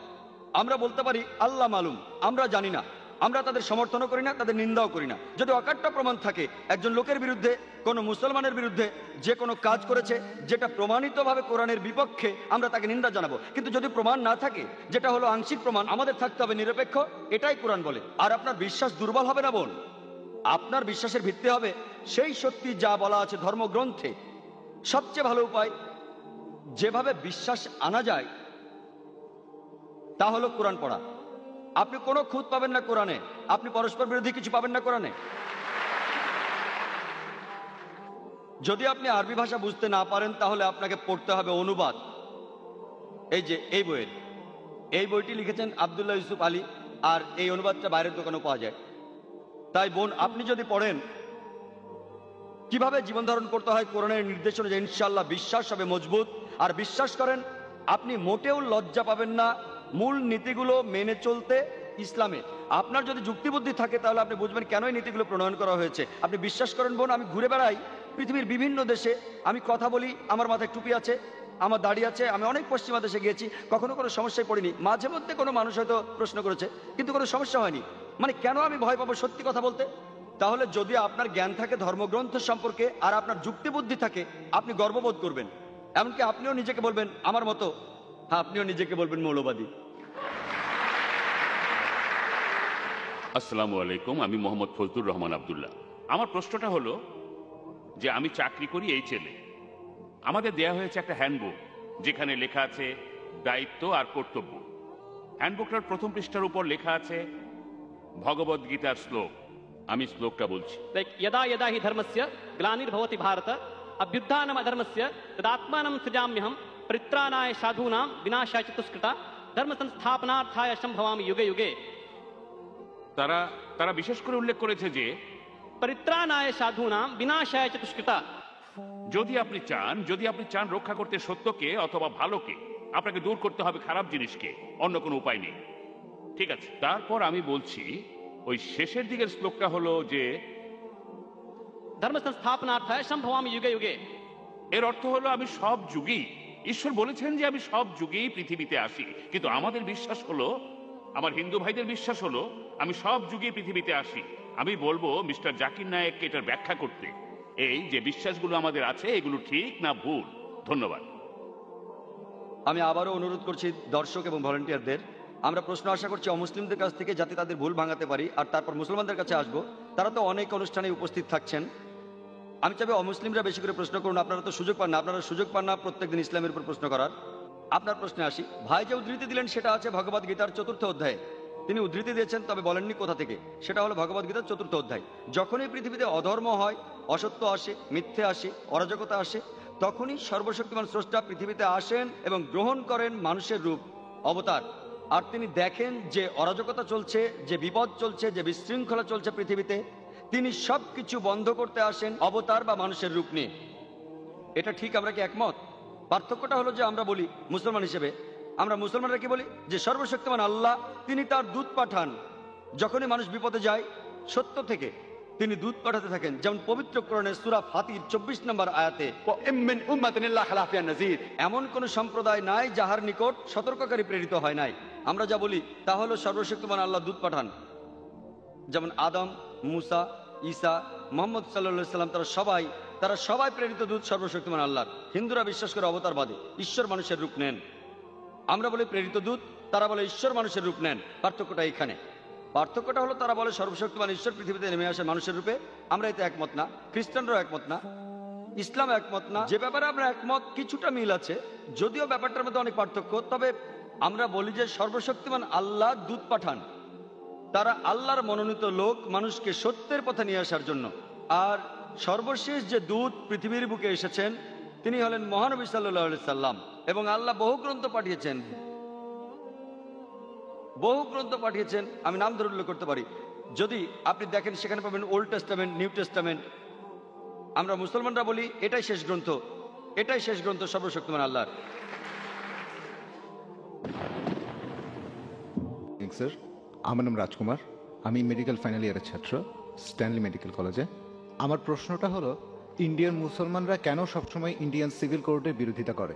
আমরা বলতে পারি আল্লাহ মালুম, আমরা জানি না। আমরা তাদের সমর্থনও করি না, তাদের নিন্দাও করি না। যদি অকাট্য প্রমাণ থাকে একজন লোকের বিরুদ্ধে, কোনো মুসলমানের বিরুদ্ধে যে কোনো কাজ করেছে যেটা প্রমাণিতভাবে কোরআনের বিপক্ষে, আমরা তাকে নিন্দা জানাবো। কিন্তু যদি প্রমাণ না থাকে, যেটা হলো আংশিক প্রমাণ, আমাদের থাকতে হবে নিরপেক্ষ। এটাই কোরআন বলে। আর আপনার বিশ্বাস দুর্বল হবে না বোন, আপনার বিশ্বাসের ভিত্তি হবে সেই সত্যি যা বলা আছে ধর্মগ্রন্থে। সবচেয়ে ভালো উপায় যেভাবে বিশ্বাস আনা যায় তা হলো কোরআন পড়া। আপনি কোনো খুঁত পাবেন না কোরআনে, আপনি পরস্পর বিরোধী কিছু পাবেন না কোরআনে। যদি আপনি আরবি ভাষা বুঝতে না পারেন তাহলে আপনাকে পড়তে হবে অনুবাদ। এই যে এই বইটি লিখেছেন আব্দুল্লাহ ইউসুফ আলী, আর এই অনুবাদটা বাইরের দোকানেও পাওয়া যায়। তাই বোন, আপনি যদি পড়েন কিভাবে জীবন ধারণ করতে হয় কোরআনের নির্দেশ অনুযায়ী, ইনশাআল্লাহ বিশ্বাস হবে মজবুত। আর বিশ্বাস করেন আপনি মোটেও লজ্জা পাবেন না মূল নীতিগুলো মেনে চলতে ইসলামে। আপনার যদি যুক্তিবুদ্ধি থাকে তাহলে আপনি বুঝবেন কেন এই নীতিগুলো প্রণয়ন করা হয়েছে। আপনি বিশ্বাস করেন বোন, আমি ঘুরে বেড়াই পৃথিবীর বিভিন্ন দেশে, আমি কথা বলি, আমার মাথায় টুপি আছে, আমার দাড়ি আছে, আমি অনেক পশ্চিমা দেশে গিয়েছি, কখনো কোনো সমস্যায় পড়িনি। মাঝে মধ্যে কোনো মানুষ হয়তো প্রশ্ন করেছে, কিন্তু কোনো সমস্যা হয়নি। মানে কেন আমি ভয় পাবো সত্যি কথা বলতে? তাহলে যদি আপনার জ্ঞান থাকে ধর্মগ্রন্থ সম্পর্কে আর আপনার যুক্তিবুদ্ধি থাকে, আপনি গর্ববোধ করবেন। এমনকি আপনিও নিজেকে বলবেন আমার মতো, হ্যাঁ আপনিও নিজেকে বলবেন মৌলবাদী। আসসালামু আলাইকুম, আমি মোহাম্মদ ফজলুর রহমান আব্দুল্লাহ। আমার প্রশ্নটা হলো যে আমি চাকরি করি এই ছেলে, আমাদের দেয়া হয়েছে একটা হ্যান্ডবুক যেখানে লেখা আছে দায়িত্ব আর কর্তব্য। হ্যান্ডবুকটার প্রথম পৃষ্ঠার উপর লেখা আছে ভগবদ গীতার শ্লোক। আমি শ্লোকটা বলছি। यदा यदा हि धर्मस्य ग्लानिर्भवति भारत अभ्युत्थानम् अधर्मस्य तदात्मानं सृजाम्यहं परित्राणाय साधूनां विनाशाय च दुष्कृता धर्म संस्थापनार्थाय संभवामि युगे युगे। তারা বিশেষ করে উল্লেখ করেছে যে परित्राणाय साधूनां विनाशाय च दुष्कृता। যদি আপনি চান রক্ষা করতে সত্যকে অথবা ভালোকে, আপনাকে দূর করতে হবে খারাপ জিনিসকে, অন্য কোনো উপায় নেই। ঠিক আছে, তারপর আমি বলছি ওই শেষের দিকের শ্লোকটা হলো যে धर्म संस्थापनार्थाय संभवामि युगे युगे। এর অর্থ হলো আমি সব যুগেই, ঈশ্বর বলেছেন যে আমি সব যুগেই পৃথিবীতে আসি, কিন্তু আমাদের বিশ্বাস হলো, আমার হিন্দু ভাইদের বিশ্বাস হলো আমি সব যুগেই পৃথিবীতে আসি। আমি বলবো মিস্টার জাকির নায়েককে এটার ব্যাখ্যা করতে, এই যে বিশ্বাসগুলো আমাদের আছে এগুলো ঠিক না ভুল। ধন্যবাদ। আমি আবারও অনুরোধ করছি দর্শক এবং ভলেন্টিয়ারদের, আমরা প্রশ্ন আশা করছি অমুসলিমদের কাছ থেকে, যাতে তাদের ভুল ভাঙাতে পারি, আর তারপর মুসলমানদের কাছে আসব। তারা তো অনেক অনুষ্ঠানে উপস্থিত থাকছেন, আমি চাইবো অমুসলিমরা বেশি করে প্রশ্ন করুন। আপনারা তো সুযোগ পান না প্রত্যেকদিন ইসলামের উপর প্রশ্ন করার। আপনার প্রশ্নে আসি। ভাই যে উদ্ধৃতি দিলেন সেটা আছে ভগবদ গীতার 4th অধ্যায়ে। তিনি উদ্ধৃতি দিয়েছেন, তবে বলেননি কোথা থেকে। সেটা হলো ভগবদ গীতার 4th অধ্যায়। যখনই পৃথিবীতে অধর্ম হয়, অসত্য আসে, মিথ্যে আসে, অরাজকতা আসে, তখনই সর্বশক্তিমান স্রষ্টা পৃথিবীতে আসেন এবং গ্রহণ করেন মানুষের রূপ, অবতার। আর তিনি দেখেন যে অরাজকতা চলছে, যে বিপদ চলছে, যে বিশৃঙ্খলা চলছে পৃথিবীতে, তিনি সবকিছু বন্ধ করতে আসেন অবতার বা মানুষের রূপ নিয়ে। এটা ঠিক, আমরা কি একমত? পার্থক্যটা হলো যে আমরা বলি মুসলমান হিসেবে, আমরা মুসলমানরা কি বলি যে সর্বশক্তিমান আল্লাহ তিনি তার দূত পাঠান। যখনই মানুষ বিপদে যায় সত্য থেকে, তিনি দূত পাঠাতে থাকেন। যেমন পবিত্র কোরআনে সূরা ফাতির 24 নম্বর আয়াতে, এমন কোন সম্প্রদায় নাই যাহার নিকট সতর্ককারী প্রেরিত হয় নাই। আমরা যা বলি তা হলো সর্বশক্তিমান আল্লাহ দূত পাঠান। যেমন আদম, মুসা, ঈসা, মোহাম্মদ সাল্লাল্লাহু সাল্লাম, তারা সবাই প্রেরিত দূত সর্বশক্তিমান আল্লাহর। হিন্দুরা বিশ্বাস করে অবতারবাদে, ঈশ্বর মানুষের রূপ নেন। আমরা বলি প্রেরিত দূত, তারা বলে ঈশ্বর মানুষের রূপ নেন। পার্থক্যটা এইখানে। পার্থক্যটা হলো তারা বলে সর্বশক্তিমান ঈশ্বর পৃথিবীতে নেমে আসে মানুষের রূপে। আমরা এতে একমত না, খ্রিস্টানরাও একমত না, ইসলাম একমত না। যে ব্যাপারে আমরা একমত কিছুটা মিল আছে, যদিও ব্যাপারটার মধ্যে অনেক পার্থক্য, তবে আমরা বলি যে সর্বশক্তিমান আল্লাহ দূত পাঠান। তারা আল্লাহর মনোনীত লোক, মানুষকে সত্যের পথে নিয়ে আসার জন্য। আর সর্বশেষ যে দূত পৃথিবীর বুকে এসেছেন তিনি হলেন মহানবী সাল্লাল্লাহু আলাইহি সাল্লাম। এবং আল্লাহ বহু গ্রন্থ পাঠিয়েছেন, আমি নাম ধরে উল্লেখ করতে পারি। যদি আপনি দেখেন সেখানে পাবেন ওল্ড টেস্টামেন্ট, নিউ টেস্টামেন্ট। আমরা মুসলমানরা বলি এটাই শেষ গ্রন্থ সর্বশক্তিমান আল্লাহর। স্যার, আমার নাম রাজকুমার, আমি মেডিকেল ফাইনাল ইয়ারের ছাত্র, স্ট্যানলি মেডিকেল কলেজে। আমার প্রশ্নটা হলো, ইন্ডিয়ান মুসলমানরা কেন সবসময় ইন্ডিয়ান সিভিল কোর্টের বিরোধিতা করে?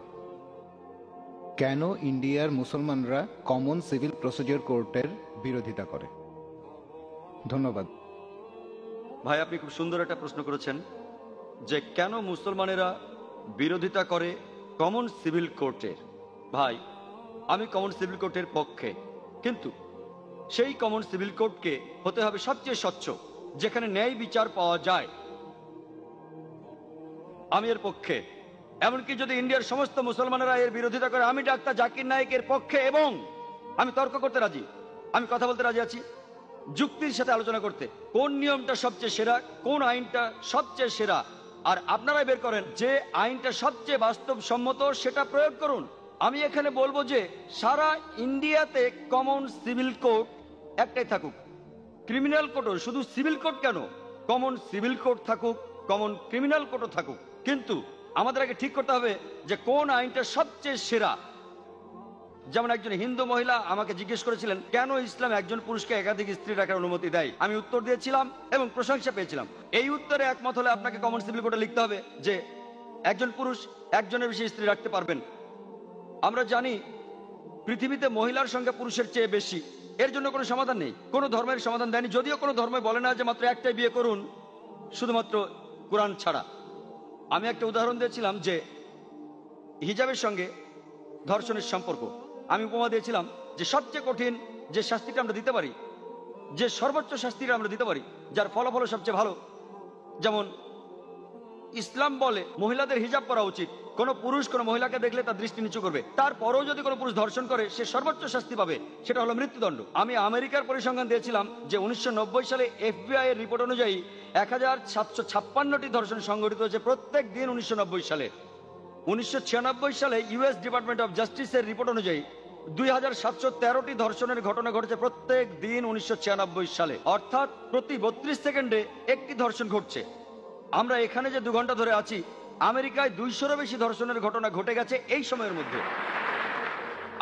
কেন ইন্ডিয়ার মুসলমানরা কমন সিভিল প্রসিডিওর কোর্টের বিরোধিতা করে? ধন্যবাদ। ভাই, আপনি খুব সুন্দর একটা প্রশ্ন করেছেন যে কেন মুসলমানেরা বিরোধিতা করে কমন সিভিল কোর্টের। ভাই, আমি কমন সিভিল কোর্টের পক্ষে, কিন্তু সেই কমন সিভিল কোর্টকে হতে হবে সবচেয়ে স্বচ্ছ, যেখানে ন্যায় বিচার পাওয়া যায়। আমি এর পক্ষে। এমনকি যদি ইন্ডিয়ার সমস্ত মুসলমানেরা এর বিরোধিতা করে, আমি ডাক্তার জাকির নায়েকের পক্ষে, এবং আমি তর্ক করতে রাজি, আমি কথা বলতে রাজি আছি, যুক্তির সাথে আলোচনা করতে, কোন নিয়মটা সবচেয়ে সেরা, কোন আইনটা সবচেয়ে সেরা। আর আপনারাই বের করেন যে আইনটা সবচেয়ে বাস্তবসম্মত, সেটা প্রয়োগ করুন। আমি এখানে বলবো যে সারা ইন্ডিয়াতে কমন সিভিল কোর্ট একটাই থাকুক। ক্রিমিনাল কোর্টও, শুধু সিভিল কোর্ট কেন, কমন সিভিল কোর্ট থাকুক, কমন ক্রিমিনাল কোর্টও থাকুক। কিন্তু আমাদের আগে ঠিক করতে হবে যে কোন আইনটা সবচেয়ে সেরা, যেমন একজন হিন্দু মহিলা আমাকে জিজ্ঞেস করেছিলেন কেন ইসলাম একজন পুরুষকে একাধিক স্ত্রী রাখার অনুমতি দেয়। আমি উত্তর দিয়েছিলাম এবং প্রশংসা পেয়েছিলাম। এই উত্তরে একমত হলে আপনাকে কমন সিভিল কোডে লিখতে হবে যে একজন পুরুষ একজনের বেশি স্ত্রী রাখতে পারবেন। আমরা জানি পৃথিবীতে মহিলার সংখ্যা পুরুষের চেয়ে বেশি, এর জন্য কোনো সমাধান নেই, কোনো ধর্মের সমাধান দেয়নি। যদিও কোনো ধর্ম বলে না যে মাত্র একটাই বিয়ে করুন, শুধুমাত্র কোরআন ছাড়া। আমি একটা উদাহরণ দিয়েছিলাম যে হিজাবের সঙ্গে ধর্ষণের সম্পর্ক। আমি উপমা দিয়েছিলাম যে সবচেয়ে কঠিন যে শাস্তিটা আমরা দিতে পারি, যে সর্বোচ্চ শাস্তিটা আমরা দিতে পারি, যার ফলাফল সবচেয়ে ভালো, যেমন ইসলাম বলে মহিলাদের হিজাব করা উচিত। কোন পুরুষ কোন মহিলাকে দেখলে তার দৃষ্টি নিচু করবে, তারপরেও যদি কোনো পুরুষ ধর্ষণ করে সে সর্বোচ্চ শাস্তি পাবে, সেটা হলো মৃত্যুদণ্ড। আমি আমেরিকার পরিসংখ্যান দিয়েছিলাম যে 1990 সালে FBI এর রিপোর্ট অনুযায়ী 1756টি ধর্ষণ সংঘটিত হয়েছে প্রত্যেক দিন 1990 সালে। 1996 সালে US ডিপার্টমেন্ট অফ জাস্টিসের রিপোর্ট অনুযায়ী 2713টি ধর্ষণের ঘটনা ঘটেছে প্রত্যেক দিন 1996 সালে। অর্থাৎ প্রতি 32 সেকেন্ডে একটি ধর্ষণ ঘটছে। আমরা এখানে যে 2 ঘন্টা ধরে আছি, আমেরিকায় 200-রও বেশি ধর্ষণের ঘটনা ঘটে গেছে এই সময়ের মধ্যে।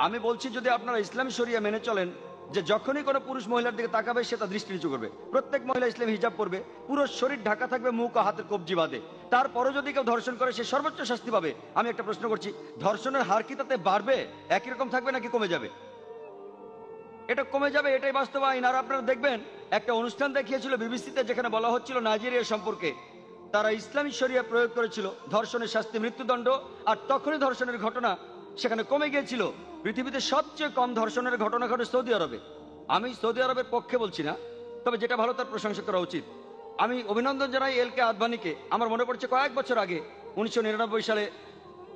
আমি বলছি যদি আপনারা ইসলামী শরিয়া মেনে চলেন যে যখনই কোনো পুরুষ মহিলার দিকে তাকাবে সে তার দৃষ্টি নিচু করবে, প্রত্যেক মহিলা ইসলামী হিজাব পরবে, পুরো শরীর ঢাকা থাকবে, মুখ ও হাতের কবজি বাঁধে, তারপরও যদি কেউ ধর্ষণ করে সে সর্বোচ্চ শাস্তি পাবে। আমি একটা প্রশ্ন করছি, ধর্ষণের হার কি তাতে বাড়বে, একই রকম থাকবে নাকি কমে যাবে? এটা কমে যাবে, এটাই বাস্তব আইন। আর আপনারা দেখবেন একটা অনুষ্ঠান দেখিয়েছিল বিবিসিতে যেখানে বলা হচ্ছিল নাইজেরিয়া সম্পর্কে, তারা ইসলামী শরিয়া প্রয়োগ করেছিল, ধর্ষণের শাস্তি মৃত্যুদণ্ড, আর তখনই ধর্ষণের ঘটনা সেখানে কমে গিয়েছিল। পৃথিবীতে সবচেয়ে কম ধর্ষণের ঘটনা ঘটে সৌদি আরবে। আমি সৌদি আরবের পক্ষে বলছি না, তবে যেটা ভালো তার প্রশংসা করা উচিত। আমি অভিনন্দন জানাই LK আদভানিকে। আমার মনে পড়ছে কয়েক বছর আগে 1999 সালে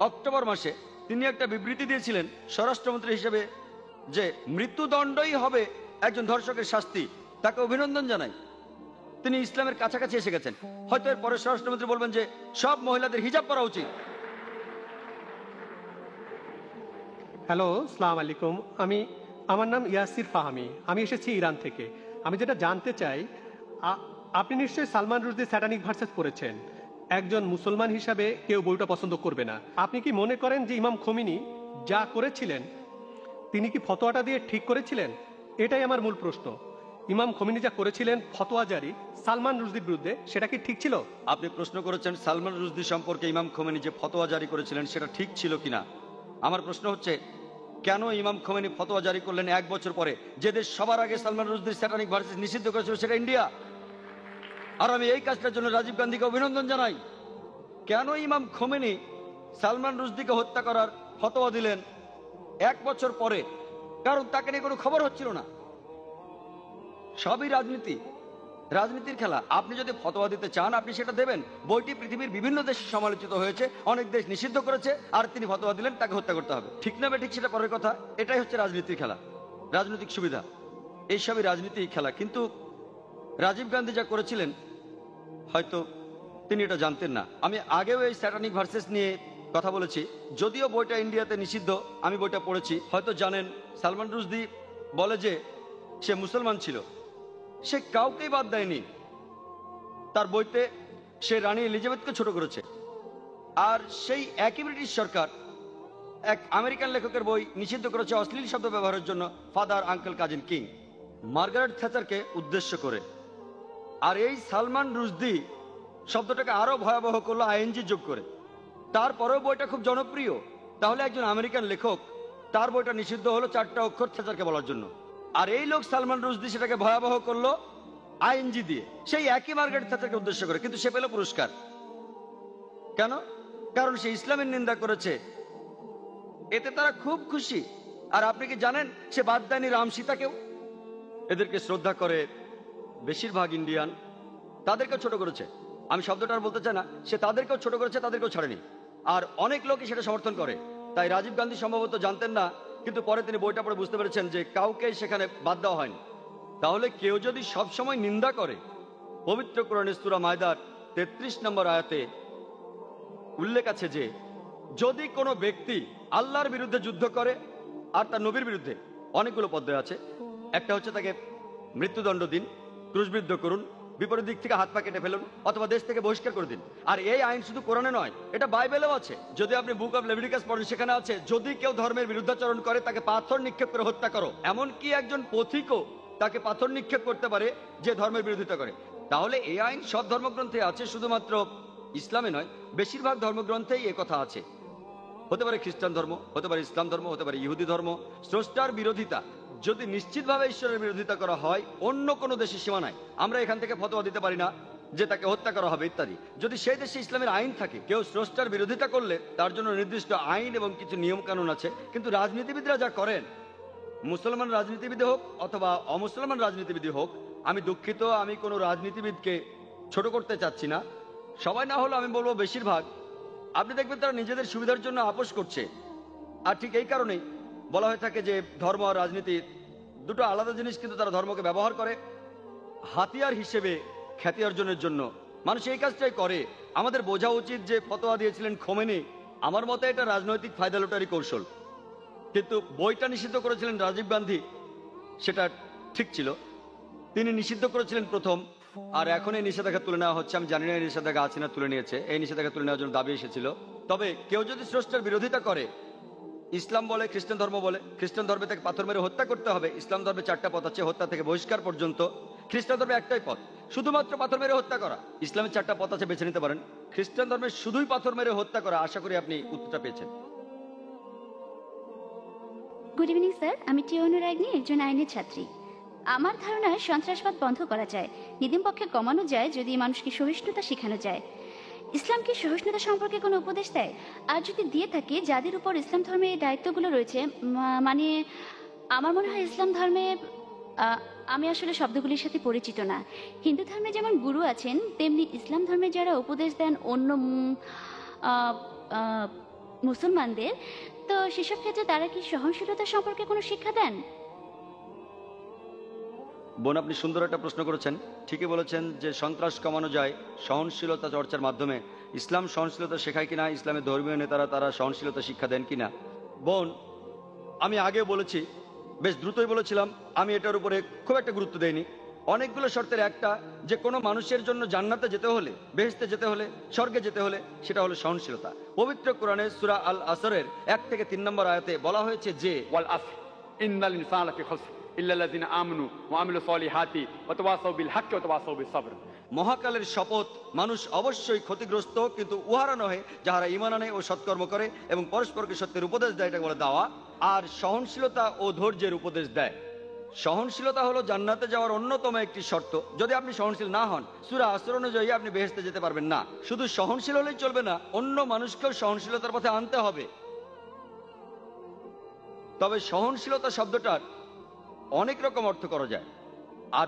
অক্টোবর মাসে তিনি একটা বিবৃতি দিয়েছিলেন স্বরাষ্ট্রমন্ত্রী হিসেবে যে মৃত্যুদণ্ডই হবে একজন ধর্ষকের শাস্তি। তাকে অভিনন্দন জানাই, তিনি ইসলামের কাছাকাছি এসে গেছেন। হয়তো এর পরে স্বরাষ্ট্রমন্ত্রী বলবেন যে সব মহিলাদের হিজাব করা উচিত। হ্যালো, সালাম আলাইকুম। আমার নাম ইয়াসির ফাহামি, আমি এসেছি ইরান থেকে। আমি যেটা জানতে চাই, আপনি নিশ্চয়ই সালমান রুশদির স্যাটানিক ভার্সেস পড়েছেন। একজন মুসলমান হিসাবে কেউ বইটা পছন্দ করবে না। আপনি কি মনে করেন যে ইমাম খোমেনি যা করেছিলেন তিনি কি ফতোয়াটা দিয়ে ঠিক করেছিলেন? এটাই আমার মূল প্রশ্ন। ইমাম খোমেনি যা করেছিলেন ফতোয়া জারি সালমান রুশদির বিরুদ্ধে, সেটা কি ঠিক ছিল? আপনি প্রশ্ন করেছেন সালমান রুশদি সম্পর্কে ইমাম খোমেনি যে ফতোয়া জারি করেছিলেন সেটা ঠিক ছিল কিনা। আমার প্রশ্ন হচ্ছে কেন ইমাম খোমেনি ফতোয়া জারি করলেন 1 বছর পরে? যে দেশ সবার আগে সালমান রুশদির স্যাটানিক ভার্সেস নিষিদ্ধ করেছিল সেটা ইন্ডিয়া। আর আমি এই কাজটার জন্য রাজীব গান্ধীকে অভিনন্দন জানাই। কেন ইমাম খোমেনি সালমান রুশদিকে হত্যা করার ফতোয়া দিলেন 1 বছর পরে? কারণ তাকে নিয়ে কোনো খবর হচ্ছিল না। সবই রাজনীতি, রাজনীতির খেলা। আপনি যদি ফতোয়া দিতে চান আপনি সেটা দেবেন। বইটি পৃথিবীর বিভিন্ন দেশে সমালোচিত হয়েছে, অনেক দেশ নিষিদ্ধ করেছে, আর তিনি ফতোয়া দিলেন তাকে হত্যা করতে হবে। ঠিক না ঠিক সেটা পরের কথা। এটাই হচ্ছে রাজনীতির খেলা, রাজনৈতিক সুবিধা, এইসবই রাজনীতির খেলা। কিন্তু রাজীব গান্ধী যা করেছিলেন হয়তো তিনি এটা জানতেন না। আমি আগেও এই স্যাটানিক ভার্সেস নিয়ে কথা বলেছি, যদিও বইটা ইন্ডিয়াতে নিষিদ্ধ। আমি বইটা পড়েছি, হয়তো জানেন সালমান রুশদি বলে যে সে মুসলমান ছিল, সে কাউকেই বাদ দেয়নি। তার বইতে সে রানী এলিজাবেথকে ছোট করেছে। আর সেই একই ব্রিটিশ সরকার এক আমেরিকান লেখকের বই নিষিদ্ধ করেছে অশ্লীল শব্দ ব্যবহারের জন্য, father uncle cousin king, Margaret থ্যাচারকে উদ্দেশ্য করে। আর এই সালমান রুশদি শব্দটাকে আরো ভয়াবহ করলো ING যোগ করে। তারপরেও বইটা খুব জনপ্রিয়। তাহলে একজন আমেরিকান লেখক, তার বইটা নিষিদ্ধ হলো 4টা অক্ষর থ্যাচারকে বলার জন্য। আর এই লোক সালমান রুশদি সেটাকে ভয়াবহ করলো ING দিয়ে, সেই একই মার্গারেট থ্যাচারকে উদ্দেশ্য করে। কিন্তু সে পেল পুরস্কার কেন? কারণ সে ইসলামের নিন্দা করেছে। এতে তারা খুব খুশি। আর আপনি কি জানেন সে বাদ দেয়নি রাম সীতাকেও? এদেরকে শ্রদ্ধা করে বেশিরভাগ ইন্ডিয়ান, তাদেরকেও ছোট করেছে। আমি শব্দটা আর বলতে চাই না, সে তাদেরকেও ছোট করেছে, তাদেরকেও ছাড়েনি। আর অনেক লোকই সেটা সমর্থন করে। তাই রাজীব গান্ধী সম্ভবত জানতেন না, কিন্তু পরে তিনি বইটা পড়ে বুঝতে পেরেছেন যে কাউকে সেখানে বাদ দেওয়া হয়নি। তাহলে কেউ যদি সব সময় নিন্দা করে, পবিত্র কোরআনের সূরা মায়দার 33 নম্বর আয়াতে উল্লেখ আছে যে যদি কোনো ব্যক্তি আল্লাহর বিরুদ্ধে যুদ্ধ করে আর তার নবীর বিরুদ্ধে, অনেকগুলো পদ্ধতি আছে। একটা হচ্ছে তাকে মৃত্যুদণ্ড দিন, ক্রুশবিদ্ধ করুন, বিপরীত দিক থেকে হাত পা কেটে ফেলুন অথবা দেশ থেকে বহিষ্কার করে দিন। আর এই আইন শুধু কোরআনে নয়, এটা বাইবেলেও আছে। যদি আপনি বুক অফ লেভিটিকাস পড়েন, সেখানে আছে যদি কেউ ধর্মের বিরুদ্ধাচরণ করে তাকে পাথর নিক্ষেপ করে হত্যা করো। এমনকি একজন পথিকও তাকে পাথর নিক্ষেপ করতে পারে যে ধর্মের বিরোধিতা করে। তাহলে এই আইন সব ধর্মগ্রন্থে আছে, শুধুমাত্র ইসলামে নয়, বেশিরভাগ ধর্মগ্রন্থেই এ কথা আছে। হতে পারে খ্রিস্টান ধর্ম, হতে পারে ইসলাম ধর্ম, হতে পারে ইহুদি ধর্ম। স্রষ্টার বিরোধিতা যদি নিশ্চিতভাবে ঈশ্বরের বিরোধিতা করা হয়, অন্য কোনো দেশের সীমা নাই। আমরা এখান থেকে ফতোয়া দিতে পারি না যে তাকে হত্যা করা হবে ইত্যাদি। যদি সেই দেশে ইসলামের আইন থাকে, কেউ স্রষ্টার বিরোধিতা করলে তার জন্য নির্দিষ্ট আইন এবং কিছু নিয়ম কানুন আছে। কিন্তু রাজনীতিবিদরা যা করেন, মুসলমান রাজনীতিবিদ হোক অথবা অমুসলমান রাজনীতিবিদ হোক, আমি দুঃখিত, আমি কোনো রাজনীতিবিদকে ছোট করতে চাচ্ছি না, সবাই না হলে আমি বলবো বেশিরভাগ, আপনি দেখবেন তারা নিজেদের সুবিধার জন্য আপোষ করছে। আর ঠিক এই কারণেই বলা হয়ে থাকে যে ধর্ম আর রাজনীতি দুটো আলাদা জিনিস, কিন্তু তারা ধর্মকে ব্যবহার করে হাতিয়ার হিসেবে খ্যাতি অর্জনের জন্য। মানুষ এই কাজটাই করে। আমাদের বোঝা উচিত যে ফতোয়া দিয়েছিলেন খোমেনি, আমার মতে এটা রাজনৈতিক ফায়দা লুটারি কৌশল। কিন্তু বইটা নিষিদ্ধ করেছিলেন রাজীব গান্ধী, সেটা ঠিক ছিল। তিনি নিষিদ্ধ করেছিলেন প্রথম, আর এখন এই নিষেধাজ্ঞা তুলে নেওয়া হচ্ছে। আমি জানি না এই নিষেধাজ্ঞা আছে না তুলে নিয়েছে। এই নিষেধাজ্ঞা তুলে নেওয়ার জন্য দাবি এসেছিল। তবে কেউ যদি স্রষ্টার বিরোধিতা করে, ইসলাম বলে, খ্রিস্টান ধর্ম বলে, খ্রিস্টান ধর্মে তাকে পাথর মেরে হত্যা করতে হবে। ইসলাম ধর্মে 4টা পথ আছে, হত্যা থেকে বহিষ্কার পর্যন্ত। খ্রিস্টান ধর্মে একটাই পথ, শুধুমাত্র পাথর মেরে হত্যা করা। ইসলামের 4টা পথ আছে, বেছে নিতে পারেন। খ্রিস্টান ধর্মে শুধুই পাথর মেরে হত্যা করা। আশা করি আপনি উত্তরটা পেয়েছেন। গুড ইভিনিং স্যার, আমি টি অনুরাগনী, একজন আইনের ছাত্রী। আমার ধারণায় সন্ত্রাসবাদ বন্ধ করা যায়, নিদিম পক্ষে কমানো যায় যদি মানুষকে সহিষ্ণুতা শেখানো যায়। ইসলাম কি সহিষ্ণুতা সম্পর্কে কোনো উপদেশ দেয়? আর যদি দিয়ে থাকে, যাদের উপর ইসলাম ধর্মে এই দায়িত্বগুলো রয়েছে, মানে আমার মনে হয় ইসলাম ধর্মে, আমি আসলে শব্দগুলির সাথে পরিচিত না। হিন্দু ধর্মে যেমন গুরু আছেন, তেমনি ইসলাম ধর্মে যারা উপদেশ দেন অন্য মুসলমানদের, তো সেসব ক্ষেত্রে তারা কি সহনশীলতা সম্পর্কে কোনো শিক্ষা দেন? বোন, আপনি সুন্দর একটা প্রশ্ন করেছেন। ঠিকই বলেছেন যে সন্ত্রাস কমানো যায় সহনশীলতা চর্চার মাধ্যমে। ইসলাম সহনশীলতা শেখায় কিনা, ইসলামের ধর্মীয় নেতারা তারা সহনশীলতা শিক্ষা দেন কিনা? বোন, আমি আগে বলেছি, বেশ দ্রুতই বলেছিলাম, আমি এটার উপরে খুব একটা গুরুত্ব দেইনি। অনেকগুলো শর্তের একটা, যে কোনো মানুষের জন্য জান্নাতে যেতে হলে, বেহেশতে যেতে হলে, স্বর্গে যেতে হলে, সেটা হলো সহনশীলতা। পবিত্র কোরআনে সূরা আল আসরের 1 থেকে 3 নম্বর আয়াতে বলা হয়েছে যে ওয়াল আসর ইন্নাল ইনসানা লাফি খাসর ইল্লা আল্লাযিনা আমানু ওয়া আমিলুস সলিহাতি ওয়া তাওয়াসাউ বিল হাক্কি ওয়া তাওয়াসাউ বিস সাবর। মহাকালের শপথ, মানুষ অবশ্যই ক্ষতিগ্রস্ত, কিন্তু উহারা নহে যাহারা ঈমান আনে ও সৎকর্ম করে এবং পরস্পরকে সত্যের উপদেশ দেয়, এটা বলে দাওয়া। আর সহনশীলতা ও ধৈর্যের উপদেশ দেয়। সহনশীলতা হলো জান্নাতে যাওয়ার অন্যতম একটি শর্ত। যদি আপনি সহনশীল না হন, সূরা আসর অনুযায়ী আপনি বেহেশতে যেতে পারবেন না। শুধু সহনশীল হলেই চলবে না, অন্য মানুষকেও সহনশীলতার পথে আনতে হবে। তবে সহনশীলতা শব্দটার অনেক রকম অর্থ করা যায়। আর